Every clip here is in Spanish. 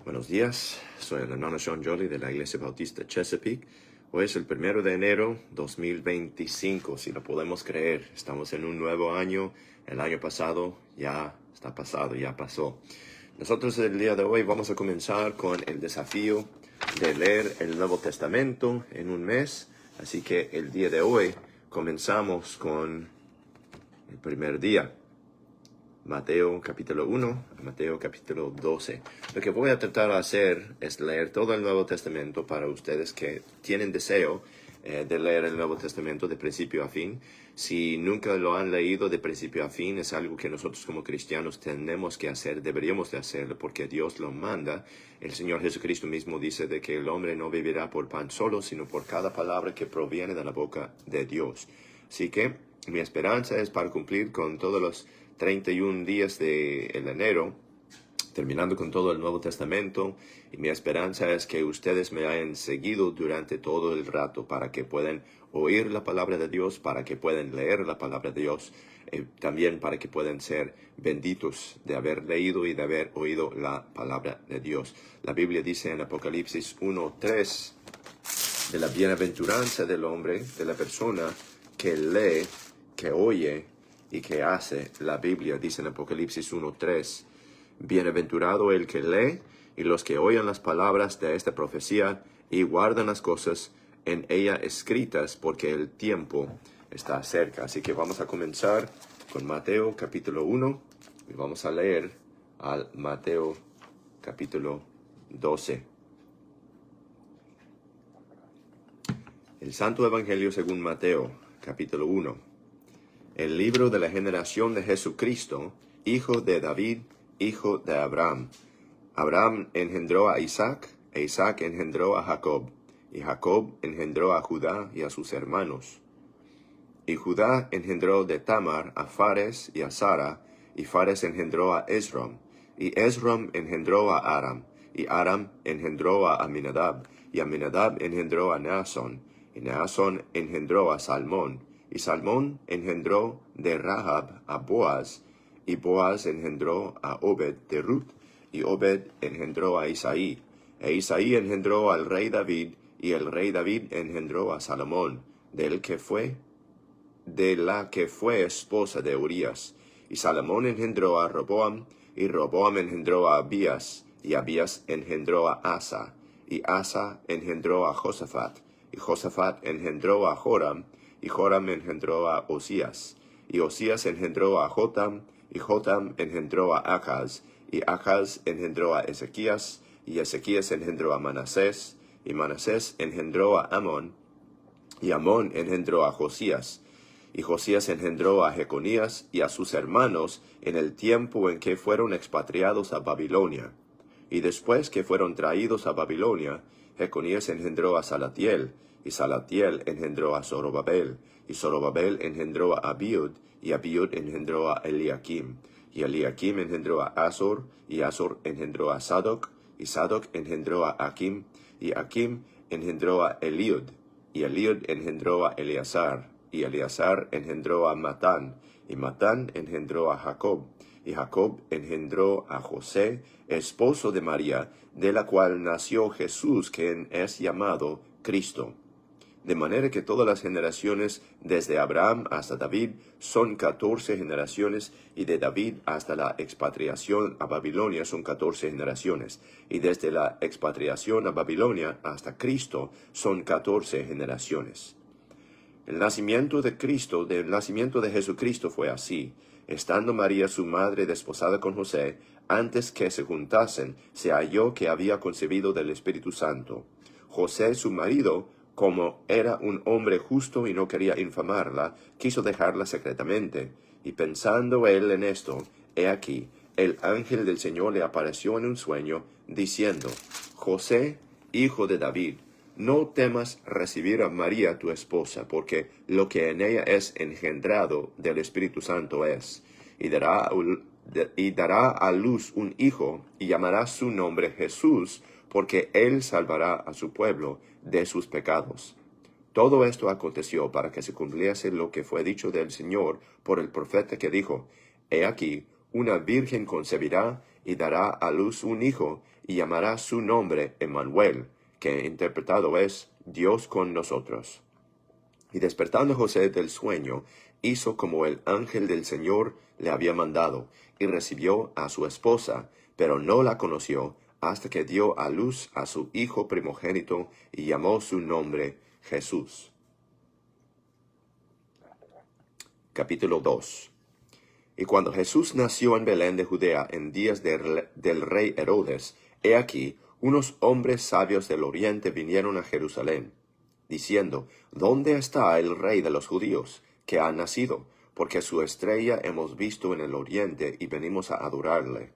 Buenos días, soy el hermano Sean Jolly de la Iglesia Bautista Chesapeake. Hoy es el 1 de enero 2025, si lo podemos creer. Estamos en un nuevo año. El año pasado ya está pasado, ya pasó. Nosotros el día de hoy vamos a comenzar con el desafío de leer el Nuevo Testamento en un mes. Así que el día de hoy comenzamos con el primer día. Mateo capítulo 1 a Mateo capítulo 12. Lo que voy a tratar de hacer es leer todo el Nuevo Testamento para ustedes que tienen deseo de leer el Nuevo Testamento de principio a fin. Si nunca lo han leído de principio a fin, es algo que nosotros como cristianos tenemos que hacer, deberíamos de hacerlo porque Dios lo manda. El Señor Jesucristo mismo dice de que el hombre no vivirá por pan solo, sino por cada palabra que proviene de la boca de Dios. Así que mi esperanza es para cumplir con todos los 31 días de enero, terminando con todo el Nuevo Testamento, y mi esperanza es que ustedes me hayan seguido durante todo el rato para que puedan oír la palabra de Dios, para que puedan leer la palabra de Dios, también para que puedan ser benditos de haber leído y de haber oído la palabra de Dios. La Biblia dice en Apocalipsis 1:3 de la bienaventuranza del hombre, de la persona que lee, que oye y que hace la Biblia. Dice en Apocalipsis 1:3, bienaventurado el que lee y los que oyen las palabras de esta profecía y guardan las cosas en ella escritas, porque el tiempo está cerca. Así que vamos a comenzar con Mateo capítulo 1 y vamos a leer al Mateo capítulo 12. El Santo Evangelio según Mateo capítulo 1. El libro de la generación de Jesucristo, hijo de David, hijo de Abraham. Abraham engendró a Isaac, e Isaac engendró a Jacob, y Jacob engendró a Judá y a sus hermanos. Y Judá engendró de Tamar a Fares y a Sara, y Fares engendró a Esrom, y Esrom engendró a Aram, y Aram engendró a Aminadab, y Aminadab engendró a Naasón, y Naasón engendró a Salmón, y Salmón engendró de Rahab a Boaz, y Boaz engendró a Obed de Ruth, y Obed engendró a Isaí, e Isaí engendró al rey David, y el rey David engendró a Salomón, de la que fue esposa de Urías. Y Salomón engendró a Roboam, y Roboam engendró a Abías, y Abías engendró a Asa, y Asa engendró a Josafat, y Josafat engendró a Joram, y Joram engendró a Osías, y Osías engendró a Jotam, y Jotam engendró a Acaz, y Acaz engendró a Ezequías, y Ezequías engendró a Manasés, y Manasés engendró a Amón, y Amón engendró a Josías, y Josías engendró a Jeconías y a sus hermanos en el tiempo en que fueron expatriados a Babilonia. Y después que fueron traídos a Babilonia, Jeconías engendró a Salatiel, y Salatiel engendró a Zorobabel, y Zorobabel engendró a Abiud, y Abiud engendró a Eliakim, y Eliakim engendró a Azor, y Azor engendró a Sadoc, y Sadoc engendró a Akim, y Akim engendró a Eliud, y Eliud engendró a Eleazar, y Eleazar engendró a Matán, y Matán engendró a Jacob, y Jacob engendró a José, esposo de María, de la cual nació Jesús, quien es llamado Cristo. De manera que todas las generaciones, desde Abraham hasta David, son 14 generaciones, y de David hasta la expatriación a Babilonia son 14 generaciones, y desde la expatriación a Babilonia hasta Cristo son 14 generaciones. El nacimiento de Cristo, del nacimiento de Jesucristo fue así. Estando María su madre desposada con José, antes que se juntasen, se halló que había concebido del Espíritu Santo. José su marido, como era un hombre justo y no quería infamarla, quiso dejarla secretamente. Y pensando él en esto, he aquí, el ángel del Señor le apareció en un sueño, diciendo, José, hijo de David, no temas recibir a María tu esposa, porque lo que en ella es engendrado del Espíritu Santo es, y dará a luz un hijo, y llamará su nombre Jesús, porque él salvará a su pueblo de sus pecados. Todo esto aconteció para que se cumpliese lo que fue dicho del Señor por el profeta que dijo, He aquí, una virgen concebirá y dará a luz un hijo, y llamará su nombre Emmanuel, que interpretado es Dios con nosotros. Y despertando José del sueño, hizo como el ángel del Señor le había mandado, y recibió a su esposa, pero no la conoció, hasta que dio a luz a su hijo primogénito, y llamó su nombre Jesús. Capítulo 2. Y cuando Jesús nació en Belén de Judea en días del rey Herodes, he aquí, unos hombres sabios del oriente vinieron a Jerusalén, diciendo, ¿dónde está el rey de los judíos, que ha nacido? Porque su estrella hemos visto en el oriente, y venimos a adorarle.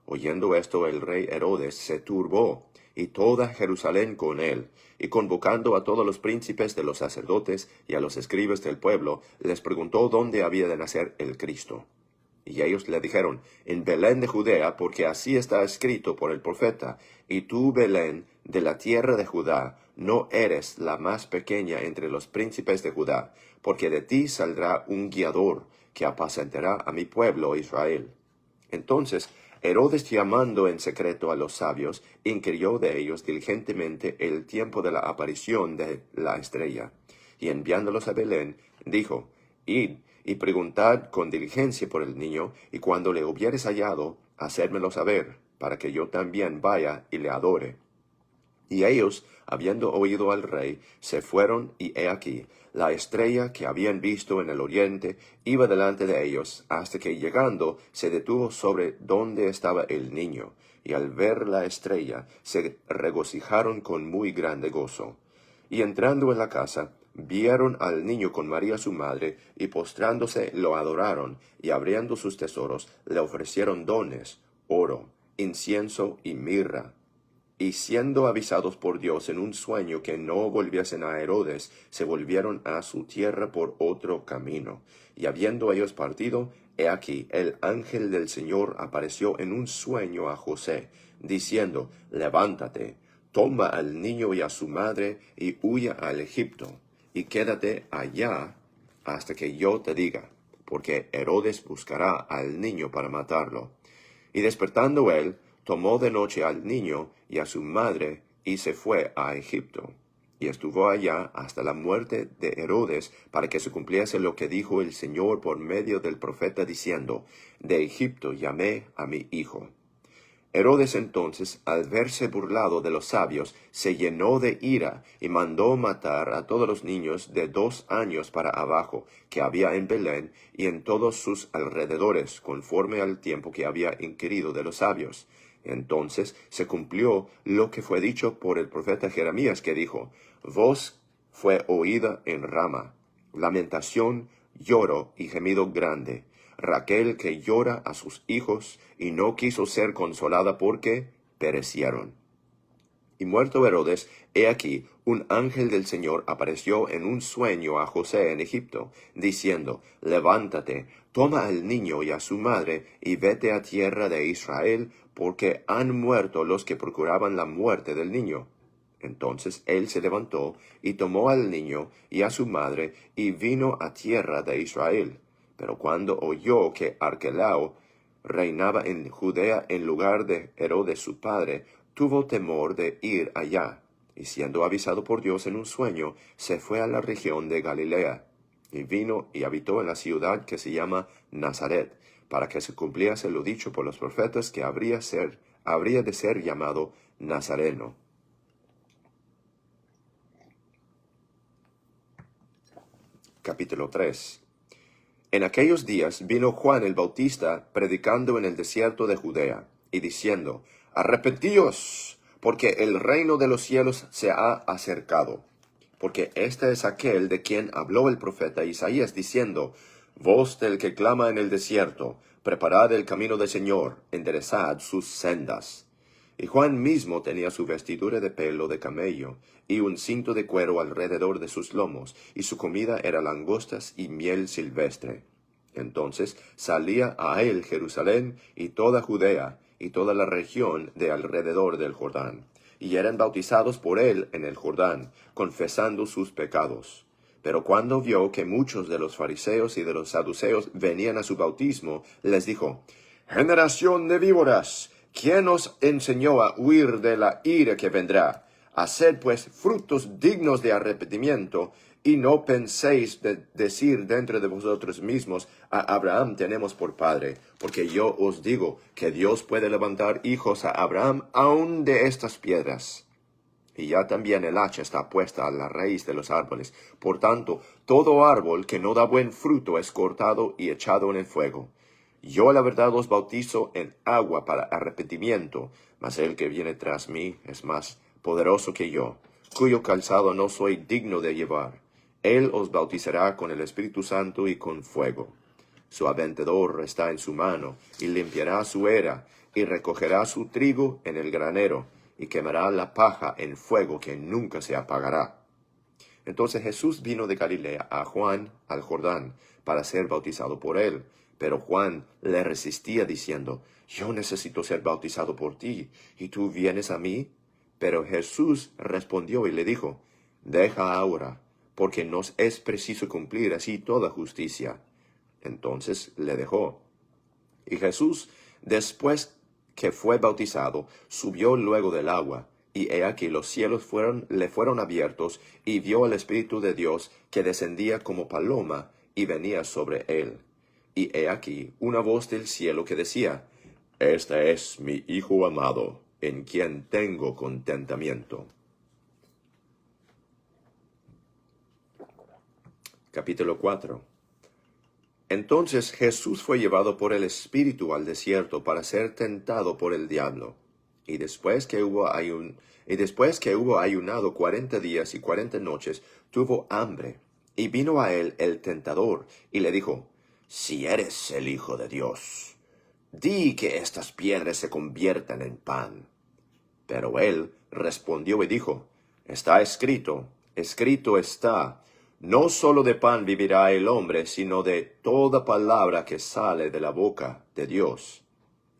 Oyendo esto, el rey Herodes se turbó, y toda Jerusalén con él, y convocando a todos los príncipes de los sacerdotes y a los escribas del pueblo, les preguntó dónde había de nacer el Cristo. Y ellos le dijeron, en Belén de Judea, porque así está escrito por el profeta, y tú, Belén, de la tierra de Judá, no eres la más pequeña entre los príncipes de Judá, porque de ti saldrá un guiador, que apacentará a mi pueblo Israel. Entonces Herodes, llamando en secreto a los sabios, inquirió de ellos diligentemente el tiempo de la aparición de la estrella. Y enviándolos a Belén, dijo, id y preguntad con diligencia por el niño, y cuando le hubieres hallado, hacérmelo saber, para que yo también vaya y le adore. Y ellos, habiendo oído al rey, se fueron, y he aquí, la estrella que habían visto en el oriente iba delante de ellos, hasta que llegando se detuvo sobre donde estaba el niño, y al ver la estrella se regocijaron con muy grande gozo. Y entrando en la casa, vieron al niño con María su madre, y postrándose lo adoraron, y abriendo sus tesoros le ofrecieron dones, oro, incienso y mirra. Y siendo avisados por Dios en un sueño que no volviesen a Herodes, se volvieron a su tierra por otro camino. Y habiendo ellos partido, he aquí, el ángel del Señor apareció en un sueño a José, diciendo, levántate, toma al niño y a su madre, y huya al Egipto, y quédate allá hasta que yo te diga, porque Herodes buscará al niño para matarlo. Y despertando él, tomó de noche al niño y a su madre, y se fue a Egipto. Y estuvo allá hasta la muerte de Herodes, para que se cumpliese lo que dijo el Señor por medio del profeta, diciendo, de Egipto llamé a mi hijo. Herodes entonces, al verse burlado de los sabios, se llenó de ira, y mandó matar a todos los niños de 2 años para abajo, que había en Belén y en todos sus alrededores, conforme al tiempo que había inquirido de los sabios. Entonces se cumplió lo que fue dicho por el profeta Jeremías, que dijo, voz fue oída en Rama, lamentación, lloro y gemido grande. Raquel que llora a sus hijos, y no quiso ser consolada porque perecieron. Y muerto Herodes, he aquí, un ángel del Señor apareció en un sueño a José en Egipto, diciendo, levántate, toma al niño y a su madre, y vete a tierra de Israel, porque han muerto los que procuraban la muerte del niño. Entonces él se levantó, y tomó al niño y a su madre, y vino a tierra de Israel. Pero cuando oyó que Arquelao reinaba en Judea en lugar de Herodes su padre, tuvo temor de ir allá, y siendo avisado por Dios en un sueño, se fue a la región de Galilea, y vino y habitó en la ciudad que se llama Nazaret, para que se cumpliese lo dicho por los profetas, que habría de ser llamado Nazareno. Capítulo 3. En aquellos días vino Juan el Bautista predicando en el desierto de Judea, y diciendo, arrepentíos, porque el reino de los cielos se ha acercado. Porque este es aquel de quien habló el profeta Isaías, diciendo, voz del que clama en el desierto, preparad el camino del Señor, enderezad sus sendas. Y Juan mismo tenía su vestidura de pelo de camello, y un cinto de cuero alrededor de sus lomos, y su comida era langostas y miel silvestre. Entonces salía a él Jerusalén y toda Judea, y toda la región de alrededor del Jordán, y eran bautizados por él en el Jordán, confesando sus pecados. Pero cuando vio que muchos de los fariseos y de los saduceos venían a su bautismo, les dijo, generación de víboras, ¿quién os enseñó a huir de la ira que vendrá? Haced pues frutos dignos de arrepentimiento, y no penséis decir dentro de vosotros mismos, a Abraham tenemos por padre, porque yo os digo que Dios puede levantar hijos a Abraham aun de estas piedras. Y ya también el hacha está puesta a la raíz de los árboles. Por tanto, todo árbol que no da buen fruto es cortado y echado en el fuego. Yo a la verdad os bautizo en agua para arrepentimiento, mas el que viene tras mí es más poderoso que yo, cuyo calzado no soy digno de llevar. Él os bautizará con el Espíritu Santo y con fuego. Su aventador está en su mano, y limpiará su era, y recogerá su trigo en el granero, y quemará la paja en fuego que nunca se apagará. Entonces Jesús vino de Galilea a Juan al Jordán, para ser bautizado por él. Pero Juan le resistía diciendo, yo necesito ser bautizado por ti, ¿y tú vienes a mí? Pero Jesús respondió y le dijo, deja ahora, porque nos es preciso cumplir así toda justicia. Entonces le dejó. Y Jesús, después que fue bautizado, subió luego del agua, y he aquí los cielos le fueron abiertos, y vio al Espíritu de Dios que descendía como paloma y venía sobre él. Y he aquí una voz del cielo que decía, este es mi Hijo amado, en quien tengo contentamiento. Capítulo 4. Entonces Jesús fue llevado por el Espíritu al desierto para ser tentado por el diablo. Y después que hubo ayunado 40 días y 40 noches, tuvo hambre. Y vino a él el tentador, y le dijo, si eres el Hijo de Dios, di que estas piedras se conviertan en pan. Pero él respondió y dijo, está escrito, escrito está, no solo de pan vivirá el hombre, sino de toda palabra que sale de la boca de Dios.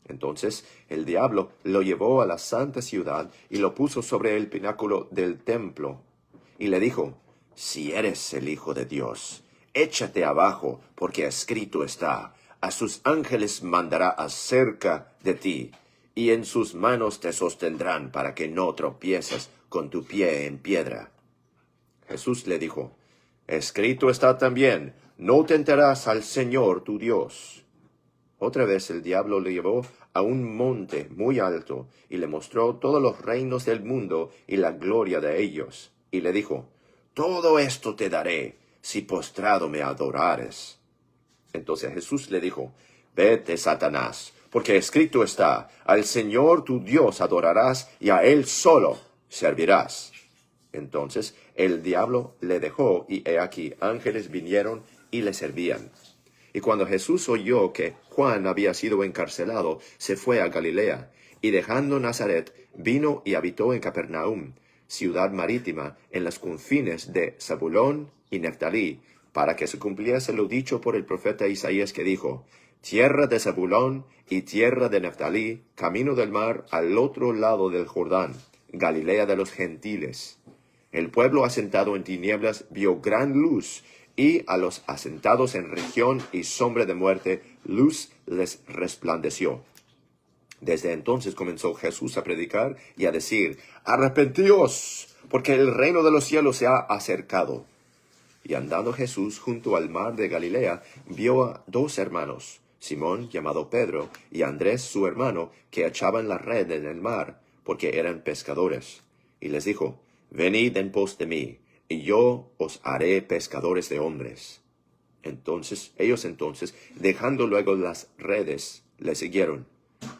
Entonces el diablo lo llevó a la santa ciudad y lo puso sobre el pináculo del templo. Y le dijo, si eres el Hijo de Dios, échate abajo, porque escrito está, a sus ángeles mandará acerca de ti, y en sus manos te sostendrán para que no tropieces con tu pie en piedra. Jesús le dijo, escrito está también, no tentarás al Señor tu Dios. Otra vez el diablo le llevó a un monte muy alto, y le mostró todos los reinos del mundo y la gloria de ellos. Y le dijo, todo esto te daré, si postrado me adorares. Entonces Jesús le dijo, vete, Satanás, porque escrito está, al Señor tu Dios adorarás, y a Él solo servirás. Entonces el diablo le dejó, y he aquí ángeles vinieron y le servían. Y cuando Jesús oyó que Juan había sido encarcelado, se fue a Galilea, y dejando Nazaret, vino y habitó en Capernaum, ciudad marítima, en los confines de Zabulón y Neftalí, para que se cumpliese lo dicho por el profeta Isaías que dijo, tierra de Zabulón y tierra de Neftalí, camino del mar al otro lado del Jordán, Galilea de los gentiles. El pueblo asentado en tinieblas vio gran luz, y a los asentados en región y sombra de muerte, luz les resplandeció. Desde entonces comenzó Jesús a predicar y a decir, arrepentíos, porque el reino de los cielos se ha acercado. Y andando Jesús junto al mar de Galilea, vio a dos hermanos, Simón llamado Pedro, y Andrés su hermano, que echaban la red en el mar, porque eran pescadores. Y les dijo, venid en pos de mí, y yo os haré pescadores de hombres. Ellos, dejando luego las redes, le siguieron.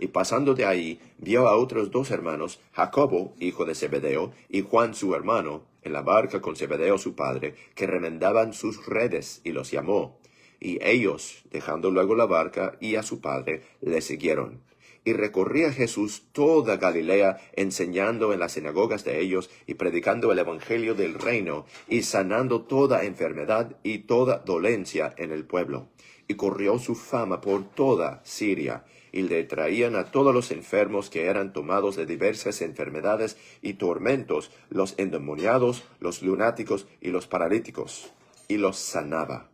Y pasando de ahí, vio a otros dos hermanos, Jacobo, hijo de Zebedeo, y Juan su hermano, en la barca con Zebedeo su padre, que remendaban sus redes, y los llamó. Y ellos, dejando luego la barca y a su padre, le siguieron. Y recorría Jesús toda Galilea, enseñando en las sinagogas de ellos, y predicando el evangelio del reino, y sanando toda enfermedad y toda dolencia en el pueblo. Y corrió su fama por toda Siria, y le traían a todos los enfermos que eran tomados de diversas enfermedades y tormentos, los endemoniados, los lunáticos y los paralíticos, y los sanaba.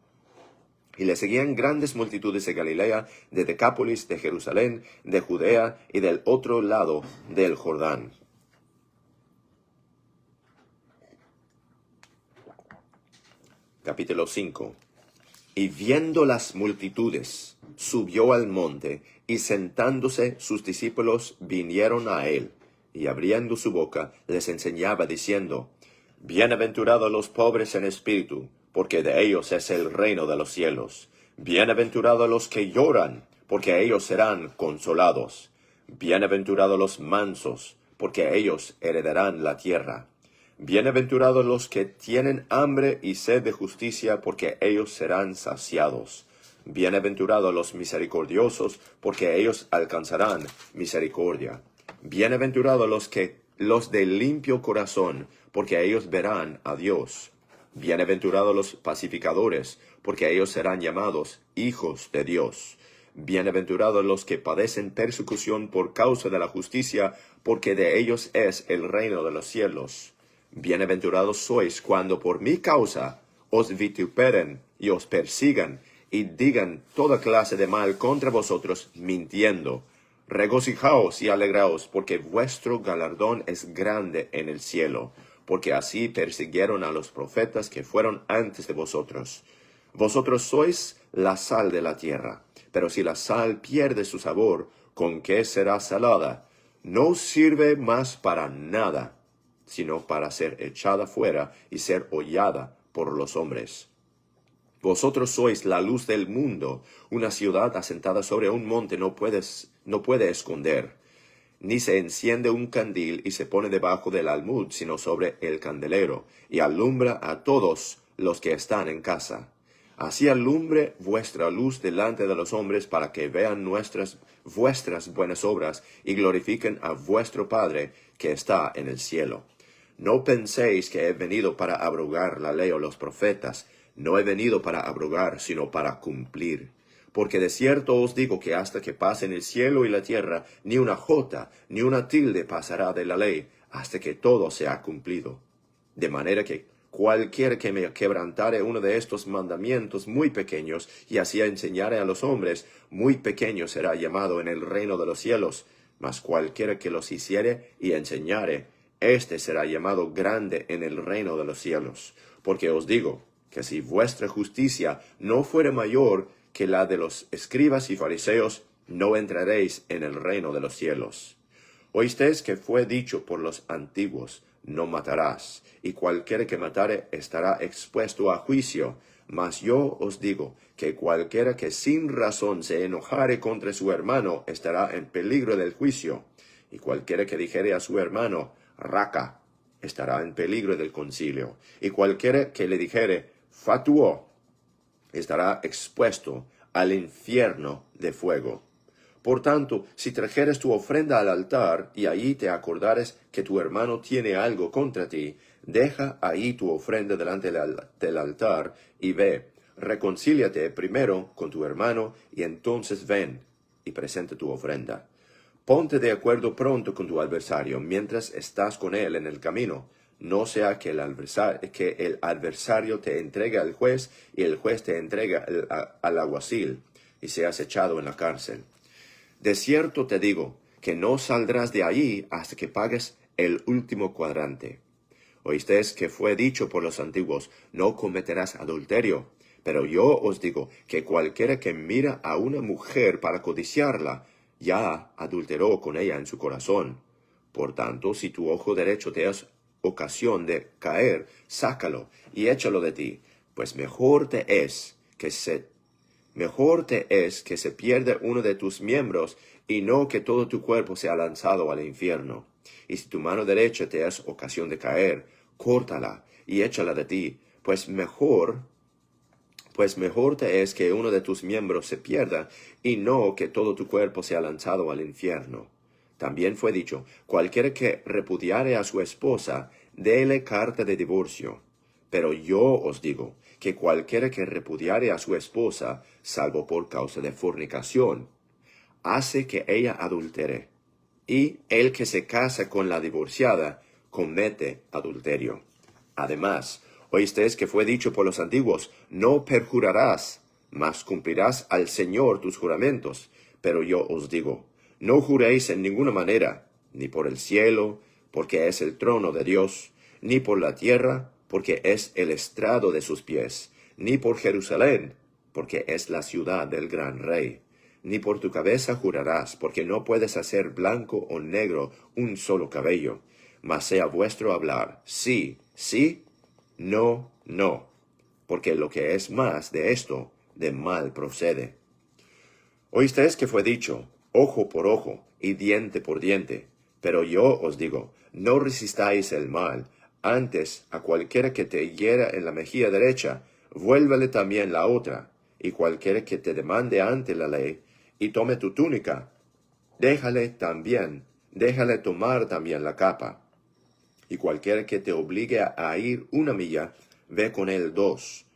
Y le seguían grandes multitudes de Galilea, de Decápolis, de Jerusalén, de Judea y del otro lado del Jordán. Capítulo 5. Y viendo las multitudes, subió al monte, y sentándose sus discípulos vinieron a él, y abriendo su boca les enseñaba diciendo: Bienaventurados los pobres en espíritu, porque de ellos es el reino de los cielos. Bienaventurados los que lloran, porque ellos serán consolados. Bienaventurados los mansos, porque ellos heredarán la tierra. Bienaventurados los que tienen hambre y sed de justicia, porque ellos serán saciados. Bienaventurados los misericordiosos, porque ellos alcanzarán misericordia. Bienaventurados los de limpio corazón, porque ellos verán a Dios. Bienaventurados los pacificadores, porque ellos serán llamados hijos de Dios. Bienaventurados los que padecen persecución por causa de la justicia, porque de ellos es el reino de los cielos. Bienaventurados sois cuando por mi causa os vituperen y os persigan, y digan toda clase de mal contra vosotros, mintiendo. Regocijaos y alegraos, porque vuestro galardón es grande en el cielo, porque así persiguieron a los profetas que fueron antes de vosotros. Vosotros sois la sal de la tierra, pero si la sal pierde su sabor, ¿con qué será salada? No sirve más para nada, sino para ser echada fuera y ser hollada por los hombres. Vosotros sois la luz del mundo. Una ciudad asentada sobre un monte no puede esconder. Ni se enciende un candil y se pone debajo del almud, sino sobre el candelero, y alumbra a todos los que están en casa. Así alumbre vuestra luz delante de los hombres, para que vean vuestras buenas obras y glorifiquen a vuestro Padre que está en el cielo. No penséis que he venido para abrogar la ley o los profetas. No he venido para abrogar, sino para cumplir. Porque de cierto os digo que hasta que pasen el cielo y la tierra, ni una jota, ni una tilde pasará de la ley, hasta que todo sea cumplido. De manera que cualquiera que me quebrantare uno de estos mandamientos muy pequeños, y así enseñare a los hombres, muy pequeño será llamado en el reino de los cielos. Mas cualquiera que los hiciere y enseñare, éste será llamado grande en el reino de los cielos. Porque os digo, que si vuestra justicia no fuere mayor que la de los escribas y fariseos, no entraréis en el reino de los cielos. Oísteis que fue dicho por los antiguos: no matarás, y cualquiera que matare estará expuesto a juicio. Mas yo os digo que cualquiera que sin razón se enojare contra su hermano estará en peligro del juicio, y cualquiera que dijere a su hermano: raca, estará en peligro del concilio, y cualquiera que le dijere: fatuo, estará expuesto al infierno de fuego. Por tanto, si trajeres tu ofrenda al altar, y allí te acordares que tu hermano tiene algo contra ti, deja ahí tu ofrenda delante del altar, y ve, reconcíliate primero con tu hermano, y entonces ven y presenta tu ofrenda. Ponte de acuerdo pronto con tu adversario, mientras estás con él en el camino. No sea que el adversario te entregue al juez, y el juez te entregue al alguacil, y seas echado en la cárcel. De cierto te digo, que no saldrás de allí hasta que pagues el último cuadrante. Oísteis que fue dicho por los antiguos: no cometerás adulterio. Pero yo os digo que cualquiera que mira a una mujer para codiciarla, ya adulteró con ella en su corazón. Por tanto, si tu ojo derecho te es ocasión de caer, sácalo y échalo de ti, pues mejor te es que se pierda uno de tus miembros, y no que todo tu cuerpo sea lanzado al infierno. Y si tu mano derecha te es ocasión de caer, córtala y échala de ti, pues mejor te es que uno de tus miembros se pierda, y no que todo tu cuerpo sea lanzado al infierno. También fue dicho: cualquiera que repudiare a su esposa, déle carta de divorcio. Pero yo os digo que cualquiera que repudiare a su esposa, salvo por causa de fornicación, hace que ella adultere. Y el que se casa con la divorciada, comete adulterio. Además, oísteis que fue dicho por los antiguos: no perjurarás. mas cumplirás al Señor tus juramentos. Pero yo os digo, no juréis en ninguna manera, ni por el cielo, porque es el trono de Dios, ni por la tierra, porque es el estrado de sus pies, ni por Jerusalén, porque es la ciudad del gran rey. Ni por tu cabeza jurarás, porque no puedes hacer blanco o negro un solo cabello. Mas sea vuestro hablar, sí, sí, no, no, porque lo que es más de esto, de mal procede. Oísteis que fue dicho, ojo por ojo y diente por diente. Pero yo os digo, no resistáis el mal, antes a cualquiera que te hiera en la mejilla derecha, vuélvele también la otra, y cualquiera que te demande ante la ley, y tome tu túnica, déjale tomar también la capa. Y cualquiera que te obligue a ir una milla, ve con él 2.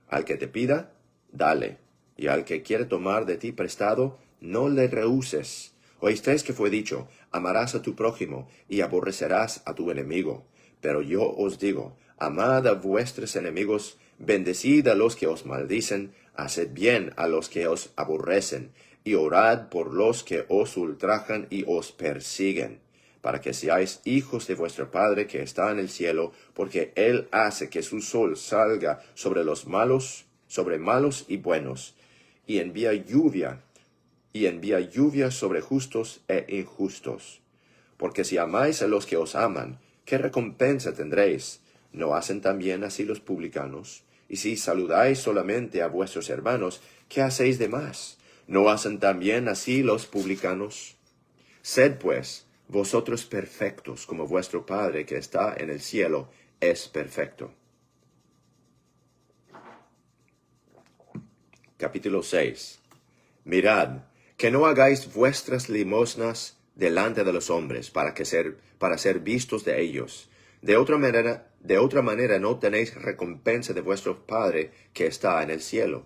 Al que te pida, dale, y al que quiere tomar de ti prestado, no le rehuses. Oísteis que fue dicho, amarás a tu prójimo, y aborrecerás a tu enemigo. Pero yo os digo, amad a vuestros enemigos, bendecid a los que os maldicen, haced bien a los que os aborrecen, y orad por los que os ultrajan y os persiguen, para que seáis hijos de vuestro Padre que está en el cielo, porque Él hace que su sol salga sobre malos y buenos, y envía lluvia sobre justos e injustos. Porque si amáis a los que os aman, ¿qué recompensa tendréis? ¿No hacen también así los publicanos? Y si saludáis solamente a vuestros hermanos, ¿qué hacéis de más? ¿No hacen también así los publicanos? Sed pues vosotros perfectos, como vuestro Padre que está en el cielo es perfecto. Capítulo 6. Mirad, que no hagáis vuestras limosnas delante de los hombres, para ser vistos de ellos. De otra manera no tenéis recompensa de vuestro Padre que está en el cielo.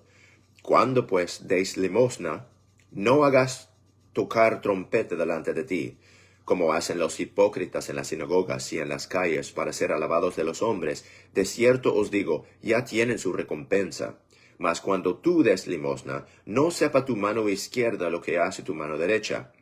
Cuando pues deis limosna, no hagas tocar trompeta delante de ti, como hacen los hipócritas en las sinagogas y en las calles para ser alabados de los hombres. De cierto os digo, ya tienen su recompensa. Mas cuando tú des limosna, no sepa tu mano izquierda lo que hace tu mano derecha.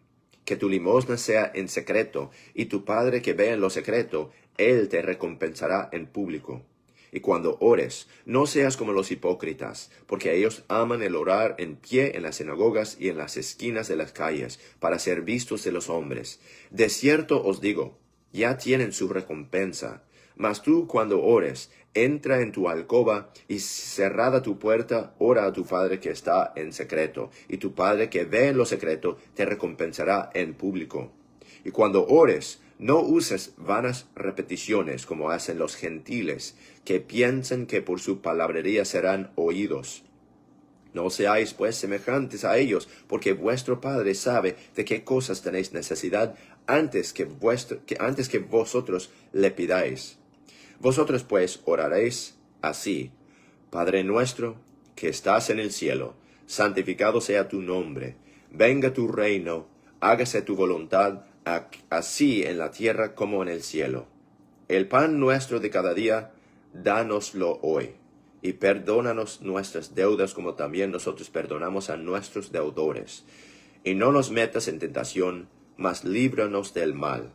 Que tu limosna sea en secreto, y tu Padre que ve en lo secreto, Él te recompensará en público. Y cuando ores, no seas como los hipócritas, porque ellos aman el orar en pie en las sinagogas y en las esquinas de las calles, para ser vistos de los hombres. De cierto os digo, ya tienen su recompensa. Mas tú, cuando ores, entra en tu alcoba y cerrada tu puerta, ora a tu Padre que está en secreto, y tu Padre que ve en lo secreto te recompensará en público. Y cuando ores, no uses vanas repeticiones como hacen los gentiles, que piensan que por su palabrería serán oídos. No seáis pues semejantes a ellos, porque vuestro Padre sabe de qué cosas tenéis necesidad antes que vosotros le pidáis. Vosotros pues oraréis así: Padre nuestro, que estás en el cielo, santificado sea tu nombre. Venga tu reino, hágase tu voluntad, así en la tierra como en el cielo. El pan nuestro de cada día, dánoslo hoy. Y perdónanos nuestras deudas como también nosotros perdonamos a nuestros deudores. Y no nos metas en tentación, mas líbranos del mal.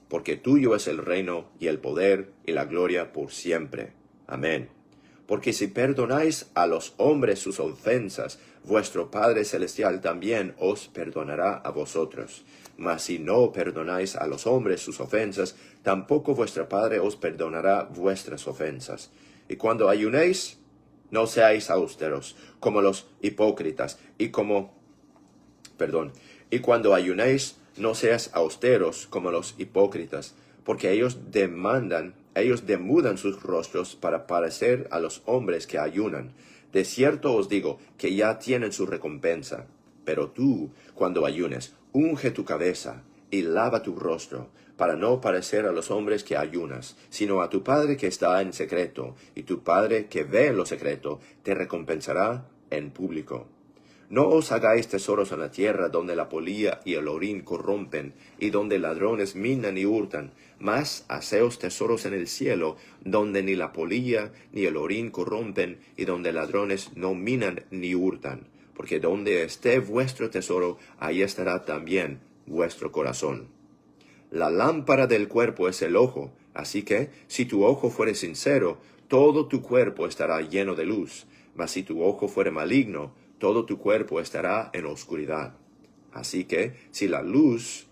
Porque tuyo es el reino, y el poder, y la gloria por siempre. Amén. Porque si perdonáis a los hombres sus ofensas, vuestro Padre Celestial también os perdonará a vosotros. Mas si no perdonáis a los hombres sus ofensas, tampoco vuestro Padre os perdonará vuestras ofensas. Y cuando ayunéis, no seáis austeros, como los hipócritas, y cuando ayunéis, no seas austeros como los hipócritas, porque ellos demudan sus rostros para parecer a los hombres que ayunan. De cierto os digo que ya tienen su recompensa. Pero tú, cuando ayunes, unge tu cabeza y lava tu rostro, para no parecer a los hombres que ayunas, sino a tu Padre que está en secreto, y tu Padre que ve en lo secreto te recompensará en público. No os hagáis tesoros en la tierra, donde la polilla y el orín corrompen, y donde ladrones minan y hurtan, mas haceos tesoros en el cielo, donde ni la polilla ni el orín corrompen, y donde ladrones no minan ni hurtan. Porque donde esté vuestro tesoro, ahí estará también vuestro corazón. La lámpara del cuerpo es el ojo, así que, si tu ojo fuere sincero, todo tu cuerpo estará lleno de luz. Mas si tu ojo fuere maligno, todo tu cuerpo estará en oscuridad. Así que, si la luz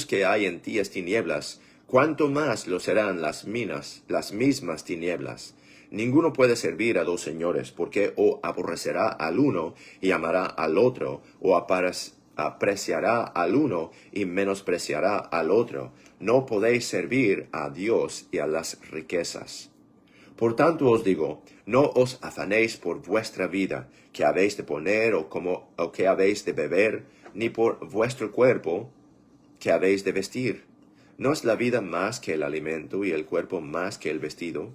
que hay en ti es tinieblas, ¿cuánto más lo serán las mismas tinieblas? Ninguno puede servir a dos señores, porque o aborrecerá al uno y amará al otro, o apreciará al uno y menospreciará al otro. No podéis servir a Dios y a las riquezas. Por tanto os digo, no os afanéis por vuestra vida, que habéis de poner o que habéis de beber, ni por vuestro cuerpo, que habéis de vestir. ¿No es la vida más que el alimento y el cuerpo más que el vestido?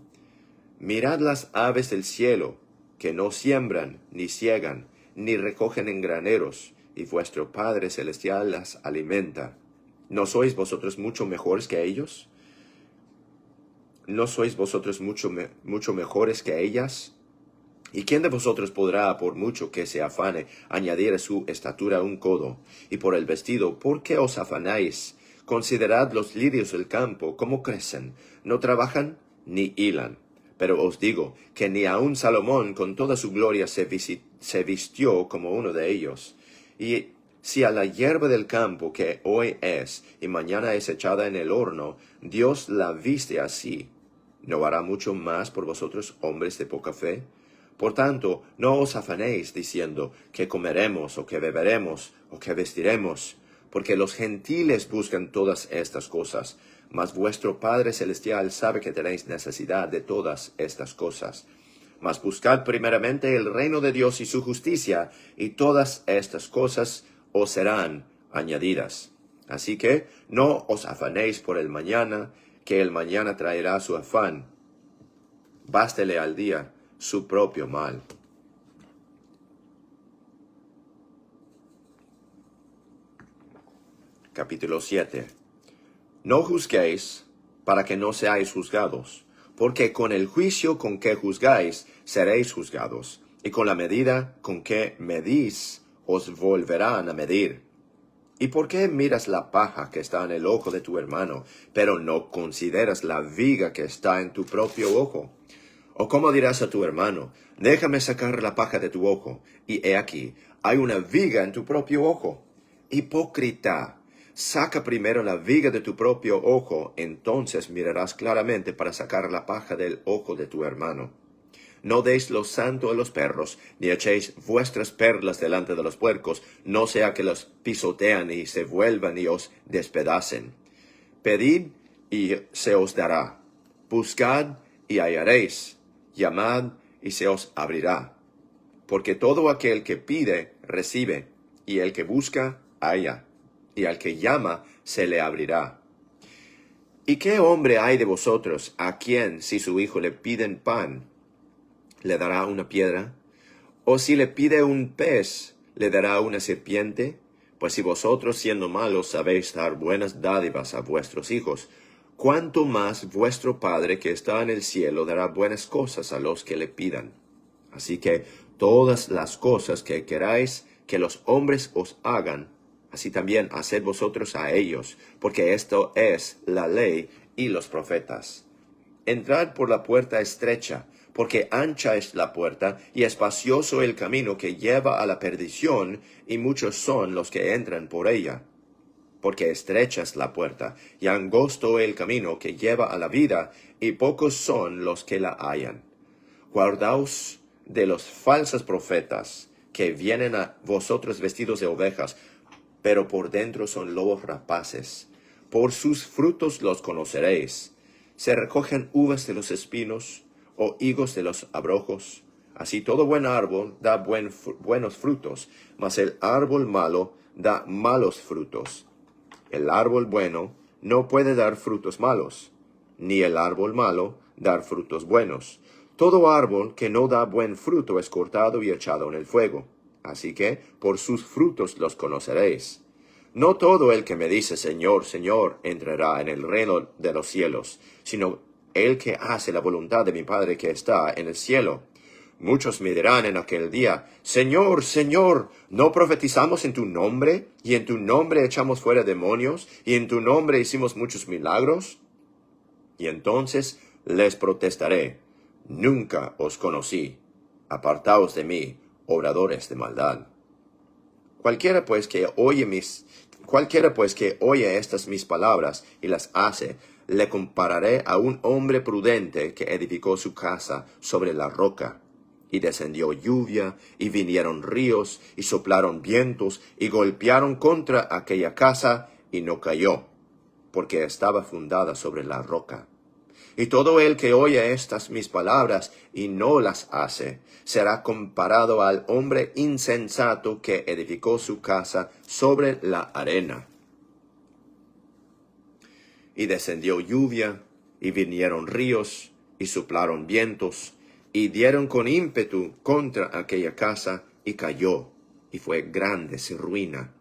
Mirad las aves del cielo, que no siembran, ni siegan, ni recogen en graneros, y vuestro Padre Celestial las alimenta. ¿No sois vosotros mucho mejores que ellos? ¿No sois vosotros mucho mejores que ellas? ¿Y quién de vosotros podrá, por mucho que se afane, añadir a su estatura un codo? Y por el vestido, ¿por qué os afanáis? Considerad los lirios del campo, cómo crecen, no trabajan ni hilan. Pero os digo que ni aun Salomón con toda su gloria se vistió como uno de ellos. Y si a la hierba del campo, que hoy es y mañana es echada en el horno, Dios la viste así, ¿no hará mucho más por vosotros, hombres de poca fe? Por tanto, no os afanéis diciendo que comeremos, o que beberemos, o que vestiremos, porque los gentiles buscan todas estas cosas, mas vuestro Padre Celestial sabe que tenéis necesidad de todas estas cosas. Mas buscad primeramente el reino de Dios y su justicia, y todas estas cosas os serán añadidas. Así que no os afanéis por el mañana, que el mañana traerá su afán. Bástele al día su propio mal. Capítulo 7. No juzguéis para que no seáis juzgados, porque con el juicio con que juzgáis seréis juzgados, y con la medida con que medís os volverán a medir. ¿Y por qué miras la paja que está en el ojo de tu hermano, pero no consideras la viga que está en tu propio ojo? ¿O cómo dirás a tu hermano, déjame sacar la paja de tu ojo, y he aquí, hay una viga en tu propio ojo? Hipócrita, saca primero la viga de tu propio ojo, entonces mirarás claramente para sacar la paja del ojo de tu hermano. No deis lo santo a los perros, ni echéis vuestras perlas delante de los puercos, no sea que los pisotean y se vuelvan y os despedacen. Pedid y se os dará. Buscad y hallaréis. Llamad y se os abrirá. Porque todo aquel que pide, recibe, y el que busca, halla, y al que llama, se le abrirá. ¿Y qué hombre hay de vosotros a quien, si su hijo le piden pan, le dará una piedra? ¿O si le pide un pez, le dará una serpiente? Pues si vosotros, siendo malos, sabéis dar buenas dádivas a vuestros hijos, ¿cuánto más vuestro Padre que está en el cielo dará buenas cosas a los que le pidan? Así que todas las cosas que queráis que los hombres os hagan, así también haced vosotros a ellos, porque esto es la ley y los profetas. Entrad por la puerta estrecha, porque ancha es la puerta y espacioso el camino que lleva a la perdición, y muchos son los que entran por ella. Porque estrecha es la puerta y angosto el camino que lleva a la vida, y pocos son los que la hallan. Guardaos de los falsos profetas, que vienen a vosotros vestidos de ovejas, pero por dentro son lobos rapaces. Por sus frutos los conoceréis. ¿Se recogen uvas de los espinos, o higos de los abrojos? Así todo buen árbol da buenos frutos, mas el árbol malo da malos frutos. El árbol bueno no puede dar frutos malos, ni el árbol malo dar frutos buenos. Todo árbol que no da buen fruto es cortado y echado en el fuego. Así que por sus frutos los conoceréis. No todo el que me dice Señor, Señor, entrará en el reino de los cielos, sino el que hace la voluntad de mi Padre que está en el cielo. Muchos me dirán en aquel día, Señor, Señor, ¿no profetizamos en tu nombre? ¿Y en tu nombre echamos fuera demonios? ¿Y en tu nombre hicimos muchos milagros? Y entonces les protestaré, nunca os conocí. Apartaos de mí, obradores de maldad. Cualquiera pues que oye estas mis palabras y las hace, le compararé a un hombre prudente que edificó su casa sobre la roca. Y descendió lluvia, y vinieron ríos, y soplaron vientos, y golpearon contra aquella casa, y no cayó, porque estaba fundada sobre la roca. Y todo el que oye estas mis palabras y no las hace, será comparado al hombre insensato que edificó su casa sobre la arena. Y descendió lluvia, y vinieron ríos, y soplaron vientos, y dieron con ímpetu contra aquella casa, y cayó, y fue grande su ruina.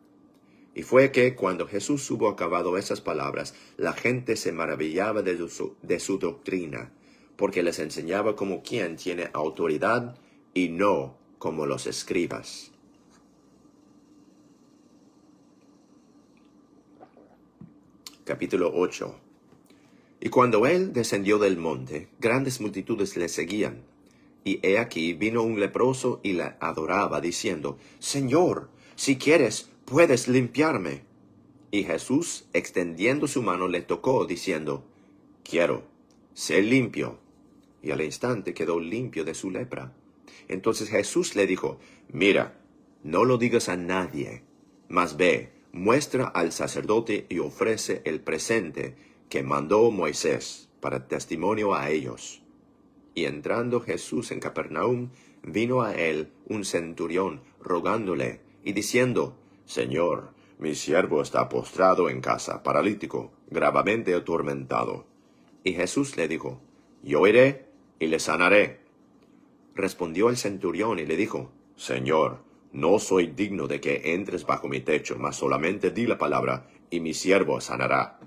Y fue que, cuando Jesús hubo acabado esas palabras, la gente se maravillaba de su doctrina, porque les enseñaba como quien tiene autoridad, y no como los escribas. Capítulo 8. Y cuando él descendió del monte, grandes multitudes le seguían. Y he aquí vino un leproso y le adoraba, diciendo, Señor, si quieres, puedes limpiarme. Y Jesús, extendiendo su mano, le tocó, diciendo, quiero, sé limpio. Y al instante quedó limpio de su lepra. Entonces Jesús le dijo, mira, no lo digas a nadie, mas ve, muestra al sacerdote y ofrece el presente que mandó Moisés para testimonio a ellos. Y entrando Jesús en Capernaum, vino a él un centurión, rogándole y diciendo, Señor, mi siervo está postrado en casa, paralítico, gravemente atormentado. Y Jesús le dijo, yo iré y le sanaré. Respondió el centurión y le dijo, Señor, no soy digno de que entres bajo mi techo, mas solamente di la palabra, y mi siervo sanará.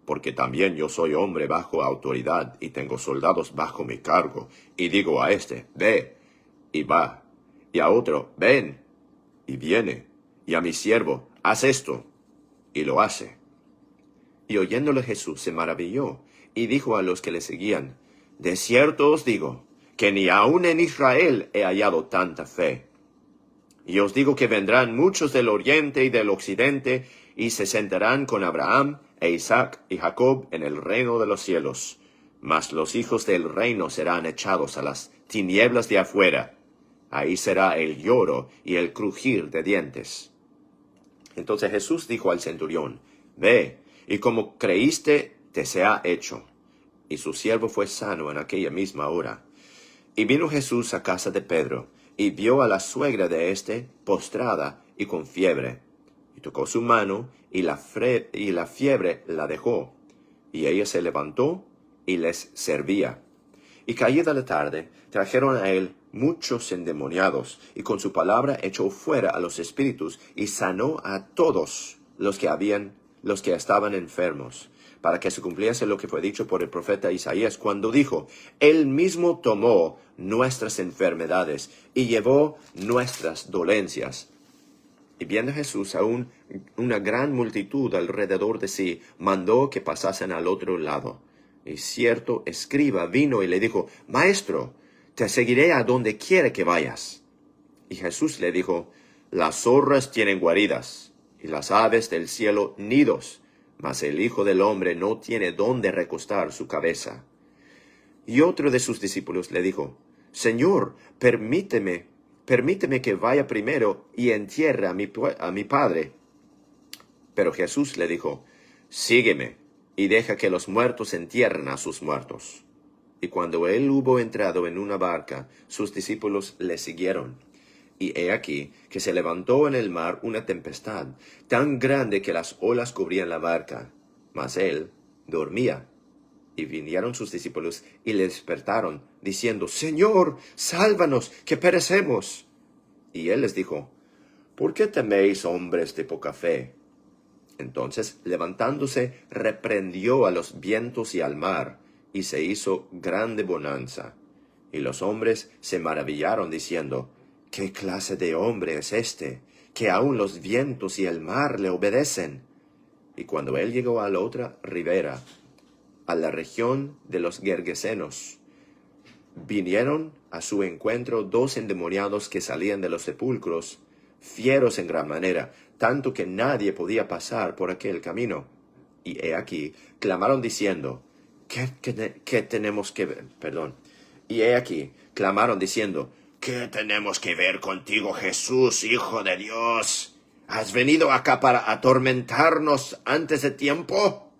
Porque también yo soy hombre bajo autoridad, y tengo soldados bajo mi cargo, y digo a este, ve, y va, y a otro, ven, y viene, y a mi siervo, haz esto, y lo hace. Y oyéndole Jesús se maravilló, y dijo a los que le seguían, de cierto os digo, que ni aun en Israel he hallado tanta fe. Y os digo que vendrán muchos del oriente y del occidente, y se sentarán con Abraham, e Isaac y Jacob en el reino de los cielos. Mas los hijos del reino serán echados a las tinieblas de afuera. Ahí será el lloro y el crujir de dientes. Entonces Jesús dijo al centurión, ve, y como creíste, te sea hecho. Y su siervo fue sano en aquella misma hora. Y vino Jesús a casa de Pedro, y vio a la suegra de éste postrada y con fiebre. Y tocó su mano, y la fiebre la dejó. Y ella se levantó y les servía. Y caída la tarde, trajeron a él muchos endemoniados, y con su palabra echó fuera a los espíritus, y sanó a todos los que estaban enfermos, para que se cumpliese lo que fue dicho por el profeta Isaías, cuando dijo, Él mismo tomó nuestras enfermedades, y llevó nuestras dolencias. Y viendo Jesús aún una gran multitud alrededor de sí, mandó que pasasen al otro lado. Y cierto escriba vino y le dijo, Maestro, te seguiré a donde quiera que vayas. Y Jesús le dijo, las zorras tienen guaridas, y las aves del cielo nidos, mas el Hijo del Hombre no tiene dónde recostar su cabeza. Y otro de sus discípulos le dijo, Señor, permíteme que vaya primero y entierre a mi padre. Pero Jesús le dijo, sígueme, y deja que los muertos entierren a sus muertos. Y cuando él hubo entrado en una barca, sus discípulos le siguieron. Y he aquí que se levantó en el mar una tempestad, tan grande que las olas cubrían la barca. Mas él dormía. Y vinieron sus discípulos y le despertaron, diciendo, Señor, sálvanos, que perecemos. Y él les dijo, ¿por qué teméis, hombres de poca fe? Entonces, levantándose, reprendió a los vientos y al mar, y se hizo grande bonanza. Y los hombres se maravillaron, diciendo, ¿qué clase de hombre es este, que aun los vientos y el mar le obedecen? Y cuando él llegó a la otra ribera, a la región de los Gergesenos, vinieron a su encuentro 2 endemoniados que salían de los sepulcros, fieros en gran manera, tanto que nadie podía pasar por aquel camino. Y he aquí, clamaron diciendo, ¿Qué tenemos que ver? Perdón. Y he aquí, clamaron diciendo, ¿qué tenemos que ver contigo, Jesús, Hijo de Dios? ¿Has venido acá para atormentarnos antes de tiempo?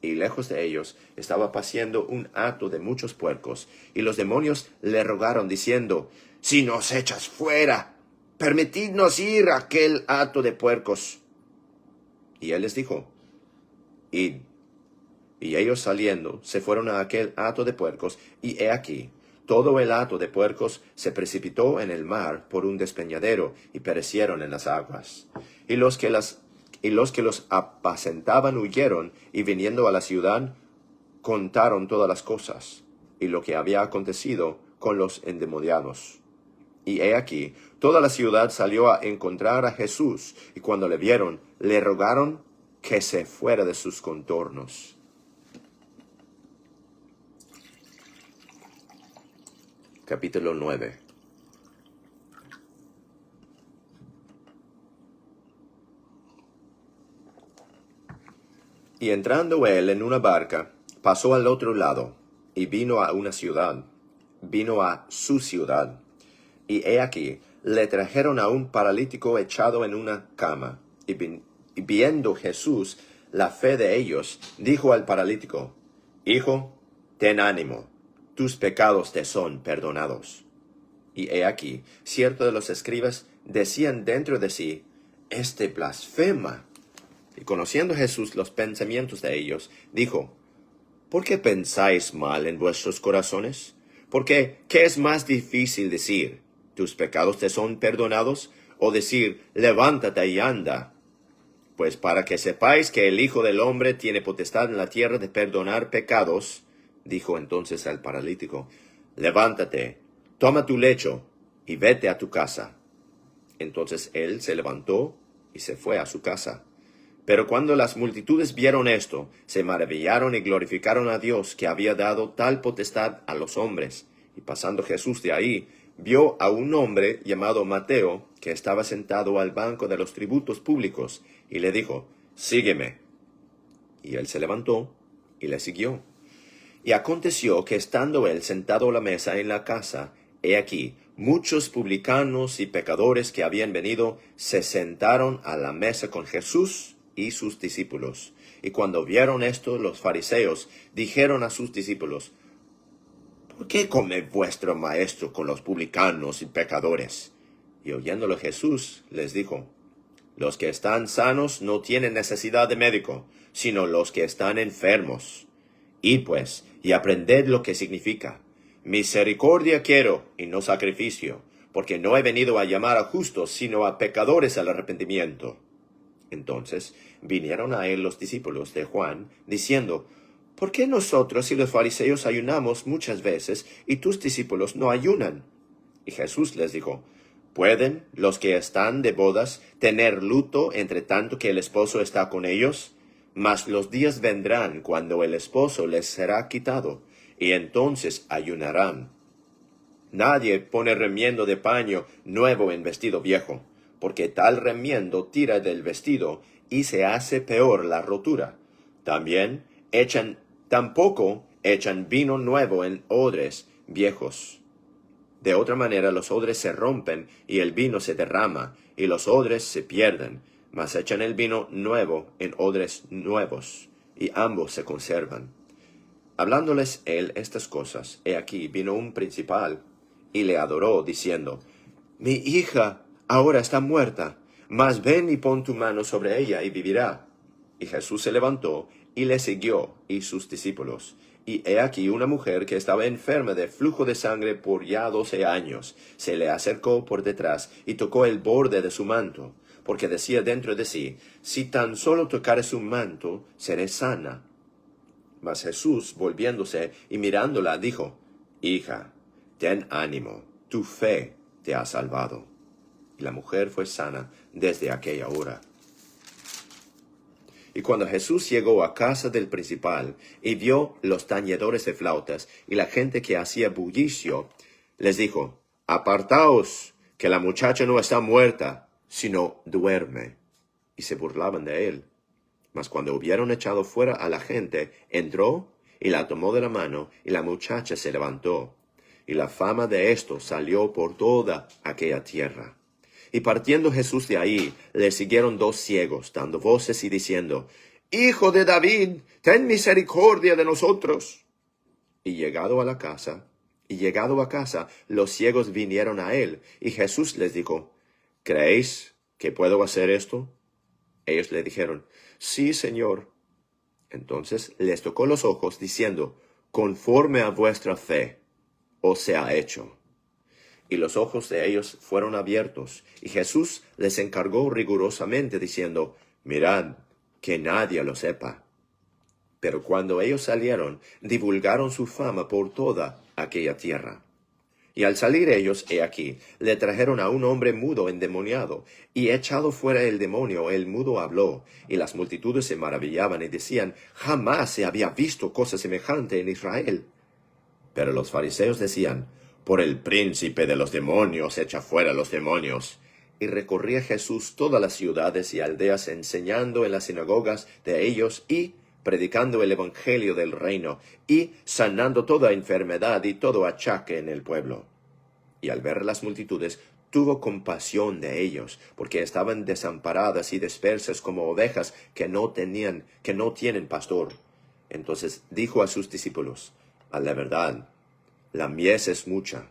Y lejos de ellos estaba paciendo un hato de muchos puercos, y los demonios le rogaron diciendo, si nos echas fuera, permitidnos ir a aquel hato de puercos. Y él les dijo, id. Y ellos saliendo, se fueron a aquel hato de puercos, y he aquí, todo el hato de puercos se precipitó en el mar por un despeñadero, y perecieron en las aguas. Y los que los apacentaban huyeron, y viniendo a la ciudad, contaron todas las cosas, y lo que había acontecido con los endemoniados. Y he aquí, toda la ciudad salió a encontrar a Jesús, y cuando le vieron, le rogaron que se fuera de sus contornos. Capítulo 9. Y entrando él en una barca, pasó al otro lado, y vino a su ciudad. Y he aquí, le trajeron a un paralítico echado en una cama. Y viendo Jesús la fe de ellos, dijo al paralítico, Hijo, ten ánimo, tus pecados te son perdonados. Y he aquí, ciertos de los escribas decían dentro de sí, este blasfema. Y conociendo Jesús los pensamientos de ellos, dijo, ¿por qué pensáis mal en vuestros corazones? Porque, ¿qué es más difícil decir? ¿Tus pecados te son perdonados? O decir, levántate y anda. Pues para que sepáis que el Hijo del Hombre tiene potestad en la tierra de perdonar pecados, dijo entonces al paralítico, levántate, toma tu lecho y vete a tu casa. Entonces él se levantó y se fue a su casa. Pero cuando las multitudes vieron esto, se maravillaron y glorificaron a Dios que había dado tal potestad a los hombres. Y pasando Jesús de ahí, vio a un hombre llamado Mateo, que estaba sentado al banco de los tributos públicos, y le dijo, sígueme. Y él se levantó y le siguió. Y aconteció que estando él sentado a la mesa en la casa, he aquí, muchos publicanos y pecadores que habían venido, se sentaron a la mesa con Jesús y sus discípulos. Y cuando vieron esto, los fariseos dijeron a sus discípulos, ¿por qué come vuestro maestro con los publicanos y pecadores? Y oyéndolo Jesús les dijo, los que están sanos no tienen necesidad de médico, sino los que están enfermos. Id pues, y aprended lo que significa. Misericordia quiero, y no sacrificio, porque no he venido a llamar a justos, sino a pecadores al arrepentimiento. Entonces vinieron a él los discípulos de Juan, diciendo, ¿por qué nosotros y los fariseos ayunamos muchas veces, y tus discípulos no ayunan? Y Jesús les dijo, ¿pueden los que están de bodas tener luto entre tanto que el esposo está con ellos? Mas los días vendrán cuando el esposo les será quitado, y entonces ayunarán. Nadie pone remiendo de paño nuevo en vestido viejo, porque tal remiendo tira del vestido, y se hace peor la rotura. Tampoco echan vino nuevo en odres viejos. De otra manera los odres se rompen, y el vino se derrama, y los odres se pierden. Mas echan el vino nuevo en odres nuevos, y ambos se conservan. Hablándoles él estas cosas, he aquí vino un principal, y le adoró, diciendo, mi hija ahora está muerta, mas ven y pon tu mano sobre ella, y vivirá. Y Jesús se levantó, y le siguió, y sus discípulos. Y he aquí una mujer que estaba enferma de flujo de sangre por ya 12 años. Se le acercó por detrás y tocó el borde de su manto, porque decía dentro de sí, si tan solo tocare su manto, seré sana. Mas Jesús, volviéndose y mirándola, dijo, hija, ten ánimo, tu fe te ha salvado. Y la mujer fue sana desde aquella hora. Y cuando Jesús llegó a casa del principal y vio los tañedores de flautas y la gente que hacía bullicio, les dijo, apartaos, que la muchacha no está muerta, sino duerme. Y se burlaban de él. Mas cuando hubieron echado fuera a la gente, entró y la tomó de la mano, y la muchacha se levantó. Y la fama de esto salió por toda aquella tierra. Y partiendo Jesús de ahí, le siguieron 2 ciegos, dando voces y diciendo, Hijo de David, ten misericordia de nosotros. Y llegado a casa, los ciegos vinieron a él, y Jesús les dijo, ¿creéis que puedo hacer esto? Ellos le dijeron, sí, Señor. Entonces les tocó los ojos, diciendo, conforme a vuestra fe, os sea hecho. Y los ojos de ellos fueron abiertos, y Jesús les encargó rigurosamente, diciendo, mirad, que nadie lo sepa. Pero cuando ellos salieron, divulgaron su fama por toda aquella tierra. Y al salir ellos, he aquí, le trajeron a un hombre mudo endemoniado, y echado fuera el demonio, el mudo habló, y las multitudes se maravillaban y decían, jamás se había visto cosa semejante en Israel. Pero los fariseos decían, por el príncipe de los demonios echa fuera los demonios. Y recorría Jesús todas las ciudades y aldeas, enseñando en las sinagogas de ellos y predicando el evangelio del reino, y sanando toda enfermedad y todo achaque en el pueblo. Y al ver las multitudes, tuvo compasión de ellos, porque estaban desamparadas y dispersas como ovejas que no tienen pastor. Entonces dijo a sus discípulos, a la verdad, la mies es mucha,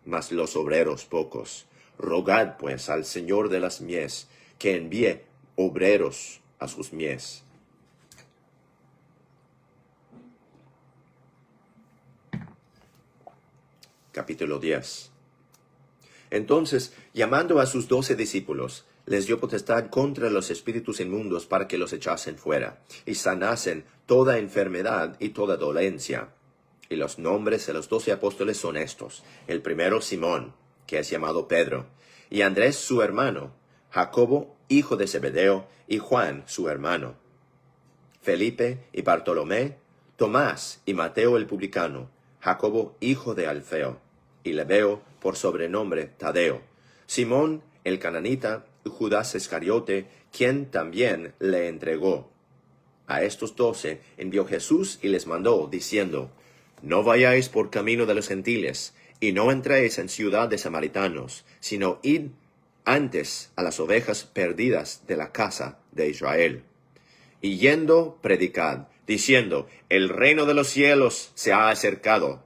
mas los obreros pocos. Rogad pues al Señor de las mies, que envíe obreros a sus mies. Capítulo 10. Entonces, llamando a sus 12 discípulos, les dio potestad contra los espíritus inmundos para que los echasen fuera, y sanasen toda enfermedad y toda dolencia. Y los nombres de los 12 apóstoles son estos: el primero Simón, que es llamado Pedro, y Andrés su hermano, Jacobo, hijo de Zebedeo, y Juan su hermano, Felipe y Bartolomé, Tomás y Mateo el publicano, Jacobo hijo de Alfeo, y Lebeo por sobrenombre Tadeo, Simón el cananita, y Judas Iscariote, quien también le entregó. A estos 12 envió Jesús y les mandó, diciendo, no vayáis por camino de los gentiles, y no entréis en ciudad de samaritanos, sino id antes a las ovejas perdidas de la casa de Israel. Y yendo, predicad, diciendo, el reino de los cielos se ha acercado.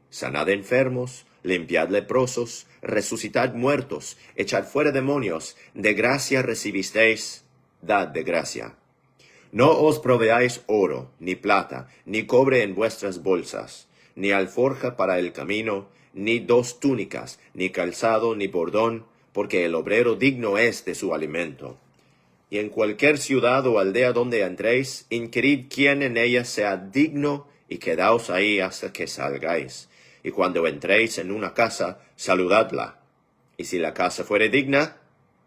Sanad enfermos, limpiad leprosos, resucitad muertos, echad fuera demonios, de gracia recibisteis, dad de gracia. No os proveáis oro, ni plata, ni cobre en vuestras bolsas, ni alforja para el camino, ni 2 túnicas, ni calzado, ni bordón, porque el obrero digno es de su alimento. Y en cualquier ciudad o aldea donde entréis, inquirid quién en ella sea digno, y quedaos ahí hasta que salgáis. Y cuando entréis en una casa, saludadla. Y si la casa fuere digna,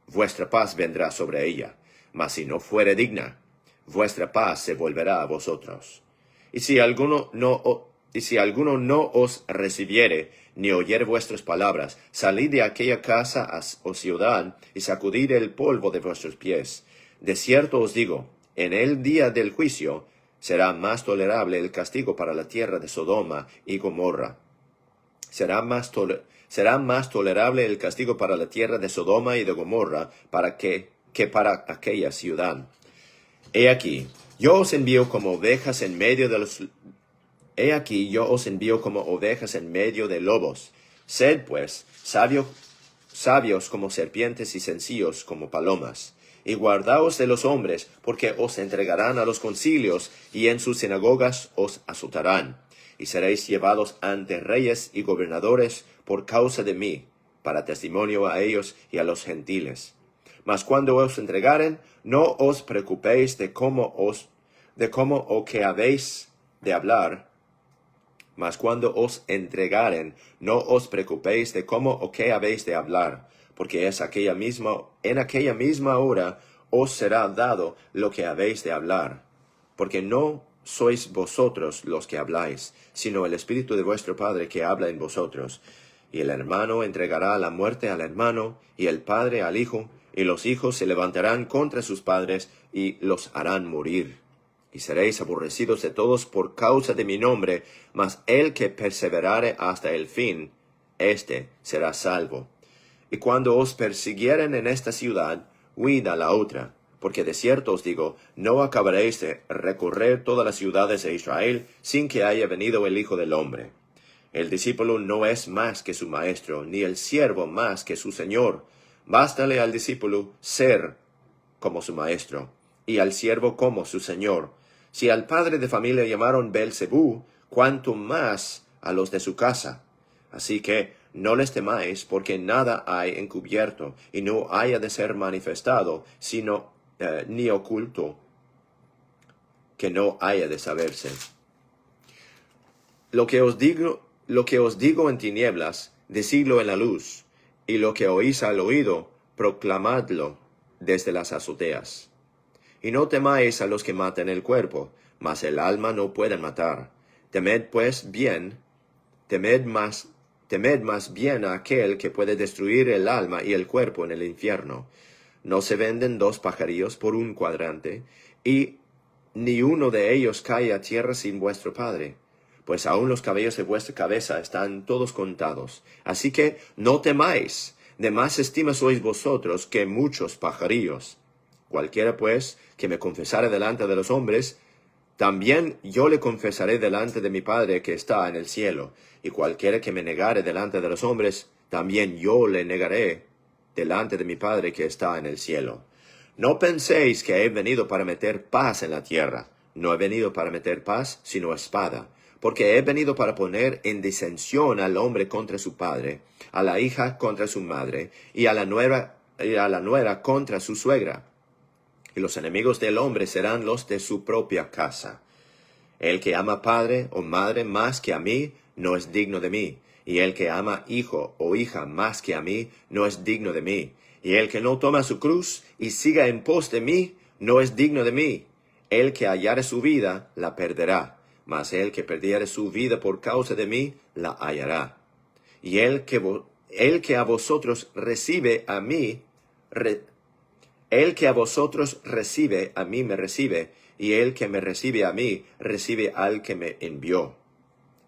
vuestra paz vendrá sobre ella. Mas si no fuere digna, vuestra paz se volverá a vosotros. Y si alguno no os recibiere, ni oyere vuestras palabras, salid de aquella casa o ciudad, y sacudid el polvo de vuestros pies. De cierto os digo, en el día del juicio será más tolerable el castigo para la tierra de Sodoma y Gomorra. Será más tolerable el castigo para la tierra de Sodoma y de Gomorra que para aquella ciudad. He aquí, yo os envío como ovejas en medio de lobos. Sed, pues, sabios como serpientes y sencillos como palomas. Y guardaos de los hombres, porque os entregarán a los concilios, y en sus sinagogas os azotarán. y seréis llevados ante reyes y gobernadores por causa de mí, para testimonio a ellos y a los gentiles. Mas cuando os entregaren, no os preocupéis de cómo o qué habéis de hablar. Mas cuando os entregaren, no os preocupéis de cómo o qué habéis de hablar, porque en aquella misma hora os será dado lo que habéis de hablar. Porque no sois vosotros los que habláis, sino el Espíritu de vuestro Padre que habla en vosotros. Y el hermano entregará a la muerte al hermano, y el padre al hijo, y los hijos se levantarán contra sus padres, y los harán morir. Y seréis aborrecidos de todos por causa de mi nombre, mas el que perseverare hasta el fin, éste será salvo. Y cuando os persiguieren en esta ciudad, huid a la otra, porque de cierto os digo, no acabaréis de recorrer todas las ciudades de Israel sin que haya venido el Hijo del Hombre. El discípulo no es más que su maestro, ni el siervo más que su señor. Bástale al discípulo ser como su maestro, y al siervo como su señor. Si al padre de familia llamaron Beelzebú, cuánto más a los de su casa. Así que no les temáis, porque nada hay encubierto, y no haya de ser manifestado, sino ni oculto, que no haya de saberse. Lo que os digo en tinieblas, decidlo en la luz, y lo que oís al oído, proclamadlo desde las azoteas. Y no temáis a los que matan el cuerpo, mas el alma no pueden matar. Temed más bien a aquel que puede destruir el alma y el cuerpo en el infierno. No se venden 2 pajarillos por un cuadrante, y ni uno de ellos cae a tierra sin vuestro Padre. Pues aun los cabellos de vuestra cabeza están todos contados. Así que no temáis, de más estima sois vosotros que muchos pajarillos. Cualquiera pues que me confesare delante de los hombres, también yo le confesaré delante de mi Padre que está en el cielo. Y cualquiera que me negare delante de los hombres, también yo le negaré delante de mi Padre que está en el cielo. No penséis que he venido para meter paz en la tierra. No he venido para meter paz, sino espada. Porque he venido para poner en disensión al hombre contra su padre, a la hija contra su madre, y a la nuera contra su suegra. Y los enemigos del hombre serán los de su propia casa. El que ama padre o madre más que a mí, no es digno de mí. Y el que ama hijo o hija más que a mí, no es digno de mí. Y el que no toma su cruz y siga en pos de mí, no es digno de mí. El que hallare su vida, la perderá. Mas el que perdiere su vida por causa de mí, la hallará. Y el que a vosotros recibe a mí, el que a vosotros recibe, a mí me recibe, y el que me recibe a mí, recibe al que me envió.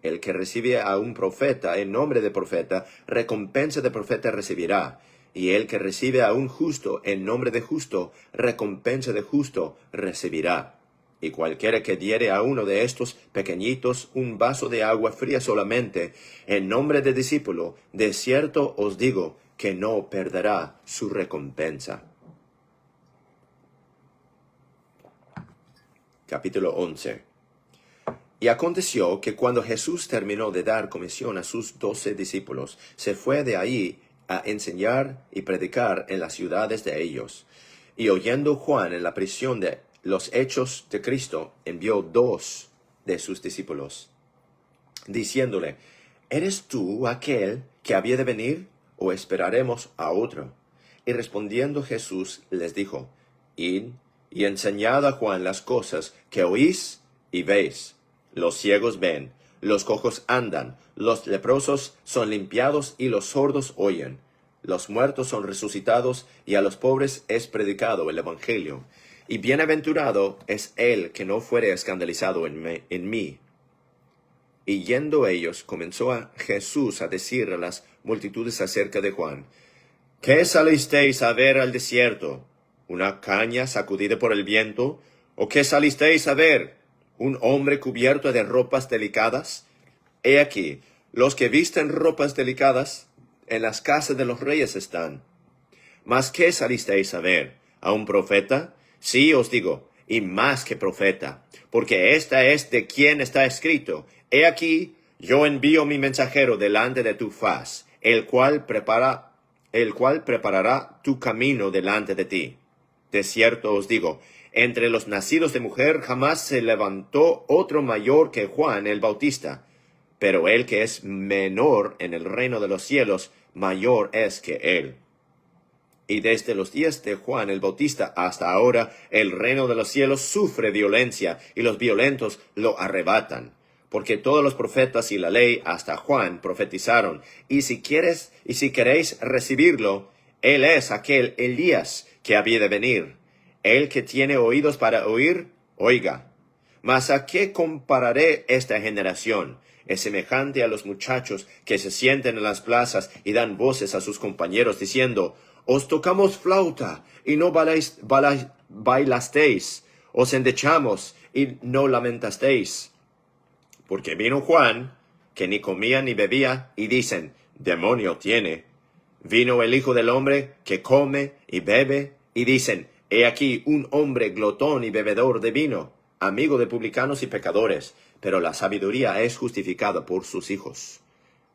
El que recibe a un profeta en nombre de profeta, recompensa de profeta recibirá. Y el que recibe a un justo en nombre de justo, recompensa de justo recibirá. Y cualquiera que diere a uno de estos pequeñitos un vaso de agua fría solamente, en nombre de discípulo, de cierto os digo que no perderá su recompensa. Capítulo 11. Y aconteció que cuando Jesús terminó de dar comisión a sus 12 discípulos, se fue de allí a enseñar y predicar en las ciudades de ellos. Y oyendo Juan en la prisión de los hechos de Cristo, envió 2 de sus discípulos, diciéndole, ¿eres tú aquel que había de venir, o esperaremos a otro? Y respondiendo Jesús les dijo, id y enseñad a Juan las cosas que oís y veis. Los ciegos ven, los cojos andan, los leprosos son limpiados y los sordos oyen. Los muertos son resucitados y a los pobres es predicado el evangelio. Y bienaventurado es el que no fuere escandalizado en mí. Y yendo ellos, comenzó a Jesús a decir a las multitudes acerca de Juan, ¿qué salisteis a ver al desierto? ¿Una caña sacudida por el viento? ¿O qué salisteis a ver? ¿Un hombre cubierto de ropas delicadas? He aquí, los que visten ropas delicadas, en las casas de los reyes están. ¿Mas qué salisteis a ver? ¿A un profeta? Sí os digo, y más que profeta, porque esta es de quien está escrito, He aquí, yo envío mi mensajero delante de tu faz, el cual preparará tu camino delante de ti. De cierto os digo, entre los nacidos de mujer jamás se levantó otro mayor que Juan el Bautista, pero el que es menor en el reino de los cielos, mayor es que él. Y desde los días de Juan el Bautista hasta ahora, el reino de los cielos sufre violencia, y los violentos lo arrebatan. Porque todos los profetas y la ley hasta Juan profetizaron, y si queréis recibirlo, él es aquel Elías que había de venir. El que tiene oídos para oír, oiga. Mas ¿a qué compararé esta generación? Es semejante a los muchachos que se sienten en las plazas y dan voces a sus compañeros diciendo, os tocamos flauta y no bailasteis, os endechamos y no lamentasteis. Porque vino Juan, que ni comía ni bebía, y dicen, demonio tiene. Vino el Hijo del Hombre, que come y bebe, y dicen, he aquí un hombre glotón y bebedor de vino, amigo de publicanos y pecadores, pero la sabiduría es justificada por sus hijos.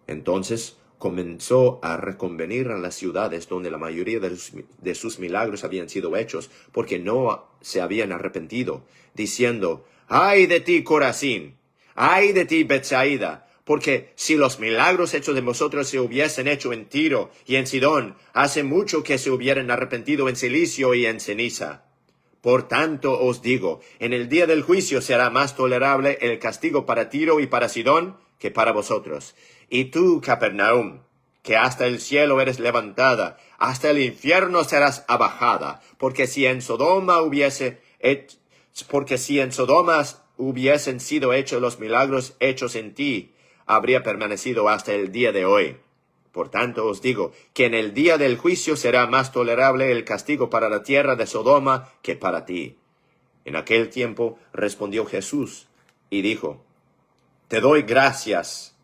Entonces comenzó a reconvenir a las ciudades donde la mayoría de sus milagros habían sido hechos, porque no se habían arrepentido, diciendo, ¡ay de ti, Corazín! ¡Ay de ti, Betsaida! Porque si los milagros hechos de vosotros se hubiesen hecho en Tiro y en Sidón, hace mucho que se hubieran arrepentido en silicio y en ceniza. Por tanto os digo, en el día del juicio será más tolerable el castigo para Tiro y para Sidón que para vosotros. Y tú, Capernaum, que hasta el cielo eres levantada, hasta el infierno serás abajada, porque si en Sodoma hubiesen sido hechos los milagros hechos en ti, habría permanecido hasta el día de hoy. Por tanto os digo que en el día del juicio será más tolerable el castigo para la tierra de Sodoma que para ti. En aquel tiempo respondió Jesús y dijo, Te doy gracias,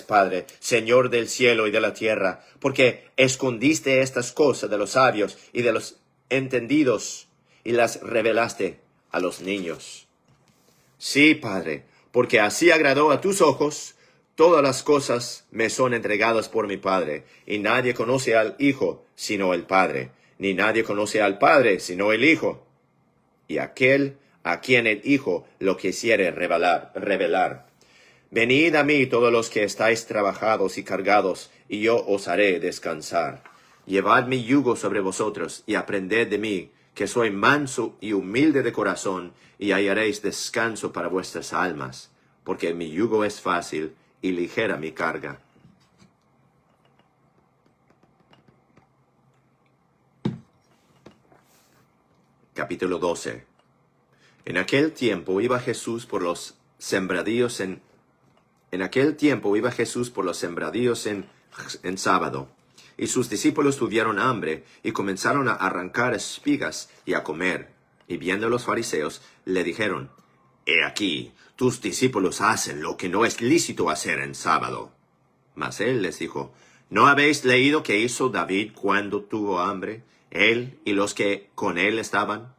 Padre, Señor del cielo y de la tierra, porque escondiste estas cosas de los sabios y de los entendidos y las revelaste a los niños. Sí, Padre, porque así agradó a tus ojos. Todas las cosas me son entregadas por mi Padre, y nadie conoce al Hijo sino el Padre, ni nadie conoce al Padre sino el Hijo, y aquel a quien el Hijo lo quisiere revelar. Venid a mí todos los que estáis trabajados y cargados, y yo os haré descansar. Llevad mi yugo sobre vosotros, y aprended de mí, que soy manso y humilde de corazón, y hallaréis descanso para vuestras almas, porque mi yugo es fácil y ligera mi carga. Capítulo 12. En aquel tiempo iba Jesús por los sembradíos en sábado, y sus discípulos tuvieron hambre y comenzaron a arrancar espigas y a comer. Y viendo los fariseos, le dijeron, He aquí, tus discípulos hacen lo que no es lícito hacer en sábado. Mas él les dijo, ¿no habéis leído qué hizo David cuando tuvo hambre, él y los que con él estaban?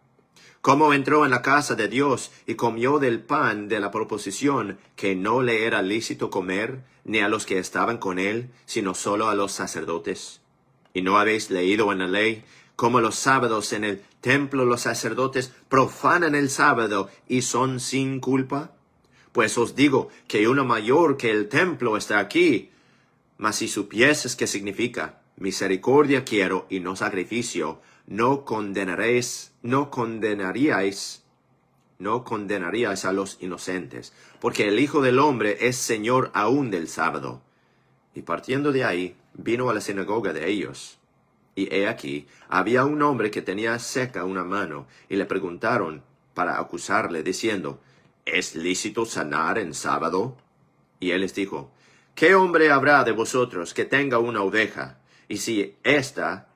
Cómo entró en la casa de Dios y comió del pan de la proposición que no le era lícito comer, ni a los que estaban con él, sino solo a los sacerdotes. ¿Y no habéis leído en la ley cómo los sábados en el templo los sacerdotes profanan el sábado y son sin culpa? Pues os digo que uno mayor que el templo está aquí. Mas si supieses qué significa, misericordia quiero y no sacrificio, no condenaríais a los inocentes, porque el Hijo del Hombre es Señor aún del sábado. Y partiendo de ahí, vino a la sinagoga de ellos. Y he aquí, había un hombre que tenía seca una mano, y le preguntaron para acusarle, diciendo, ¿es lícito sanar en sábado? Y él les dijo, ¿qué hombre habrá de vosotros que tenga una oveja, y si ésta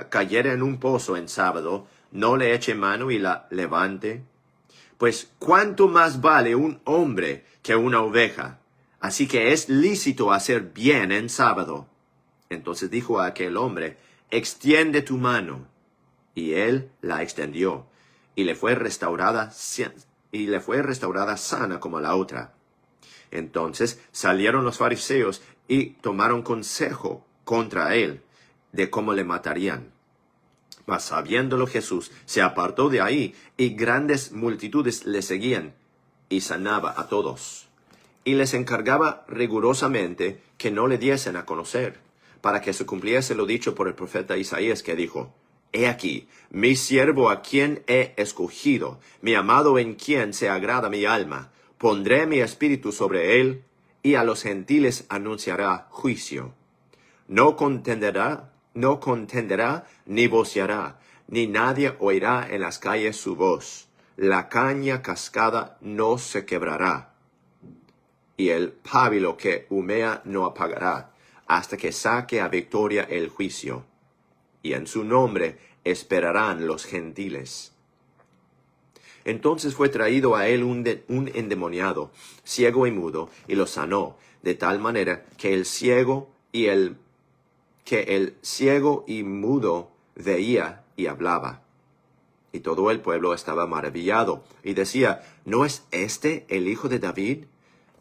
cayere en un pozo en sábado, no le eche mano y la levante? Pues, ¿cuánto más vale un hombre que una oveja? Así que es lícito hacer bien en sábado. Entonces dijo a aquel hombre, extiende tu mano. Y él la extendió, y le fue restaurada y le fue restaurada sana como la otra. Entonces salieron los fariseos y tomaron consejo contra él de cómo le matarían. Mas sabiéndolo Jesús se apartó de ahí, y grandes multitudes le seguían, y sanaba a todos. Y les encargaba rigurosamente que no le diesen a conocer, para que se cumpliese lo dicho por el profeta Isaías, que dijo: He aquí, mi siervo a quien he escogido, mi amado en quien se agrada mi alma. Pondré mi espíritu sobre él, y a los gentiles anunciará juicio. No contenderá, ni voceará, ni nadie oirá en las calles su voz. La caña cascada no se quebrará, y el pábilo que humea no apagará, hasta que saque a victoria el juicio. Y en su nombre esperarán los gentiles. Entonces fue traído a él un endemoniado, ciego y mudo, y lo sanó, de tal manera que el ciego y mudo veía y hablaba. Y todo el pueblo estaba maravillado, y decía: ¿No es este el hijo de David?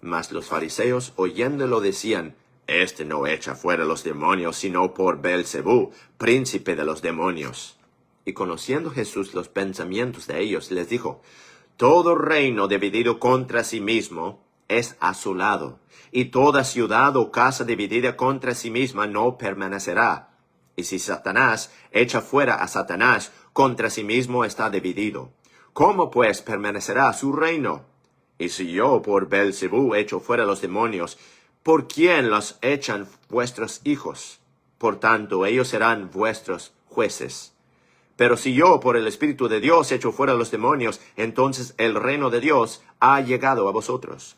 Mas los fariseos, oyéndolo, decían: Este no echa fuera los demonios, sino por Beelzebú, príncipe de los demonios. Y conociendo Jesús los pensamientos de ellos, les dijo: Todo reino dividido contra sí mismo es asolado, y toda ciudad o casa dividida contra sí misma no permanecerá. Y si Satanás echa fuera a Satanás, contra sí mismo está dividido. ¿Cómo pues permanecerá su reino? Y si yo por Beelzebú echo fuera los demonios, ¿por quién los echan vuestros hijos? Por tanto, ellos serán vuestros jueces. Pero si yo por el Espíritu de Dios echo fuera los demonios, entonces el reino de Dios ha llegado a vosotros.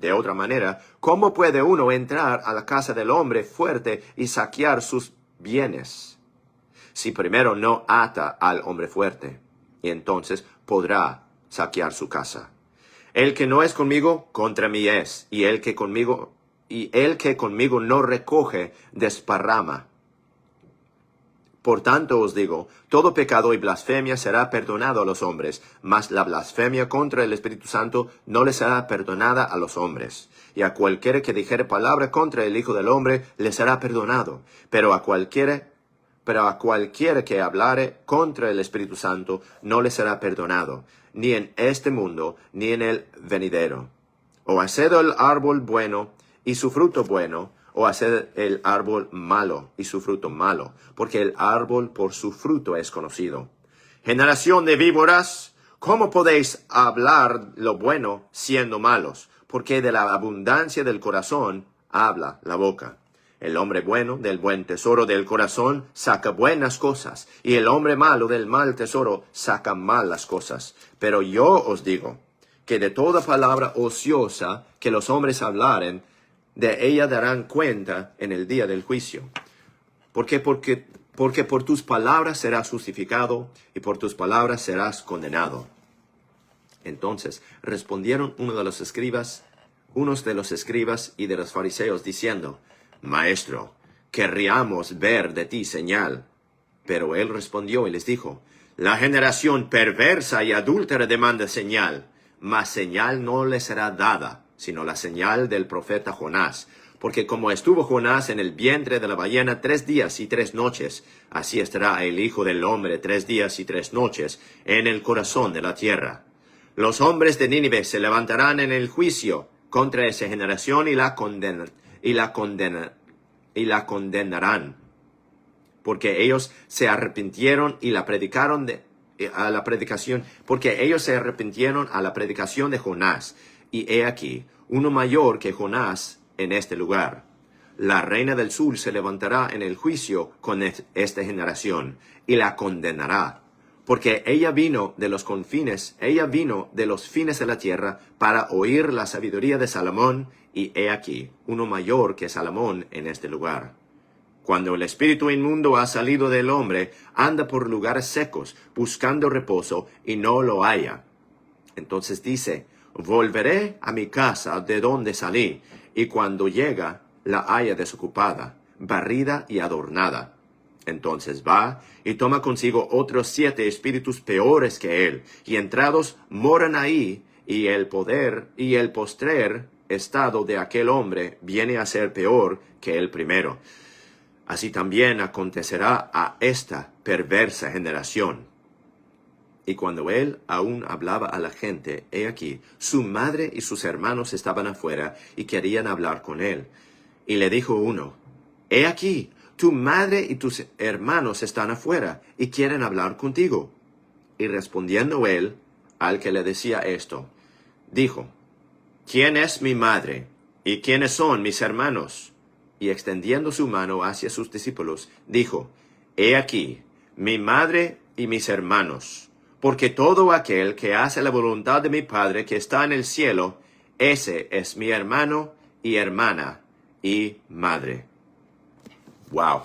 De otra manera, ¿cómo puede uno entrar a la casa del hombre fuerte y saquear sus bienes, si primero no ata al hombre fuerte? Y entonces podrá saquear su casa. El que no es conmigo, contra mí es, y el que conmigo no recoge, desparrama. Por tanto os digo, todo pecado y blasfemia será perdonado a los hombres, mas la blasfemia contra el Espíritu Santo no le será perdonada a los hombres. Y a cualquiera que dijere palabra contra el Hijo del Hombre le será perdonado, pero a cualquiera que hablare contra el Espíritu Santo no le será perdonado, ni en este mundo, ni en el venidero. O haced el árbol bueno y su fruto bueno, o haced el árbol malo y su fruto malo, porque el árbol por su fruto es conocido. Generación de víboras, ¿cómo podéis hablar lo bueno siendo malos? Porque de la abundancia del corazón habla la boca. El hombre bueno del buen tesoro del corazón saca buenas cosas, y el hombre malo del mal tesoro saca malas cosas. Pero yo os digo que de toda palabra ociosa que los hombres hablaren, de ella darán cuenta en el día del juicio. Porque por tus palabras serás justificado, y por tus palabras serás condenado. Entonces respondieron unos de los escribas y de los fariseos, diciendo: Maestro, querríamos ver de ti señal. Pero él respondió y les dijo: La generación perversa y adúltera demanda señal, mas señal no le será dada, sino la señal del profeta Jonás. Porque como estuvo Jonás en el vientre de la ballena 3 días y 3 noches, así estará el Hijo del Hombre 3 días y 3 noches en el corazón de la tierra. Los hombres de Nínive se levantarán en el juicio contra esa generación y la condenarán, porque ellos se arrepintieron a la predicación de Jonás. Y he aquí, uno mayor que Jonás en este lugar. La reina del sur se levantará en el juicio con esta generación y la condenará, porque ella vino de los fines de la tierra para oír la sabiduría de Salomón, y he aquí, uno mayor que Salomón en este lugar. Cuando el espíritu inmundo ha salido del hombre, anda por lugares secos, buscando reposo, y no lo halla. Entonces dice: Volveré a mi casa de donde salí, y cuando llega, la halla desocupada, barrida y adornada. Entonces va y toma consigo otros 7 espíritus peores que él, y entrados moran ahí, y el postrer estado de aquel hombre viene a ser peor que el primero. Así también acontecerá a esta perversa generación. Y cuando él aún hablaba a la gente, he aquí, su madre y sus hermanos estaban afuera y querían hablar con él. Y le dijo uno, he aquí, tu madre y tus hermanos están afuera y quieren hablar contigo. Y respondiendo él al que le decía esto, dijo, ¿quién es mi madre y quiénes son mis hermanos? Y extendiendo su mano hacia sus discípulos, dijo, he aquí, mi madre y mis hermanos. Porque todo aquel que hace la voluntad de mi Padre que está en el cielo, ese es mi hermano y hermana y madre. Wow.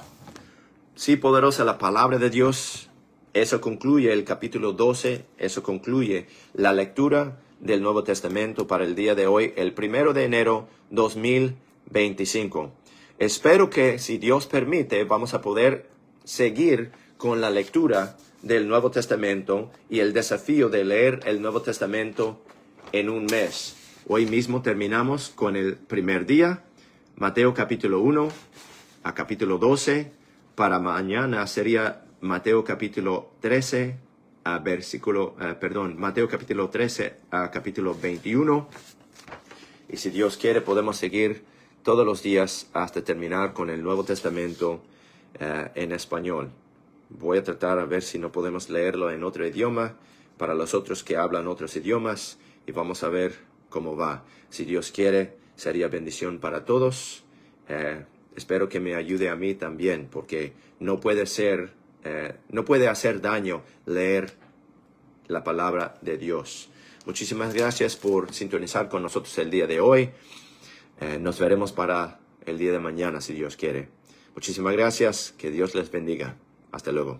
Sí, poderosa la palabra de Dios. Eso concluye el capítulo 12. Eso concluye la lectura del Nuevo Testamento para el día de hoy, el 1 de enero 2025. Espero que, si Dios permite, vamos a poder seguir con la lectura del Nuevo Testamento y el desafío de leer el Nuevo Testamento en un mes. Hoy mismo terminamos con el primer día, Mateo capítulo 1 a capítulo 12. Para mañana sería Mateo capítulo 13 a Mateo capítulo 13 a capítulo 21. Y si Dios quiere, podemos seguir todos los días hasta terminar con el Nuevo Testamento en español. Voy a tratar a ver si no podemos leerlo en otro idioma para los otros que hablan otros idiomas y vamos a ver cómo va. Si Dios quiere, sería bendición para todos. Espero que me ayude a mí también, porque no puede hacer daño leer la palabra de Dios. Muchísimas gracias por sintonizar con nosotros el día de hoy. Nos veremos para el día de mañana, si Dios quiere. Muchísimas gracias. Que Dios les bendiga. Hasta luego.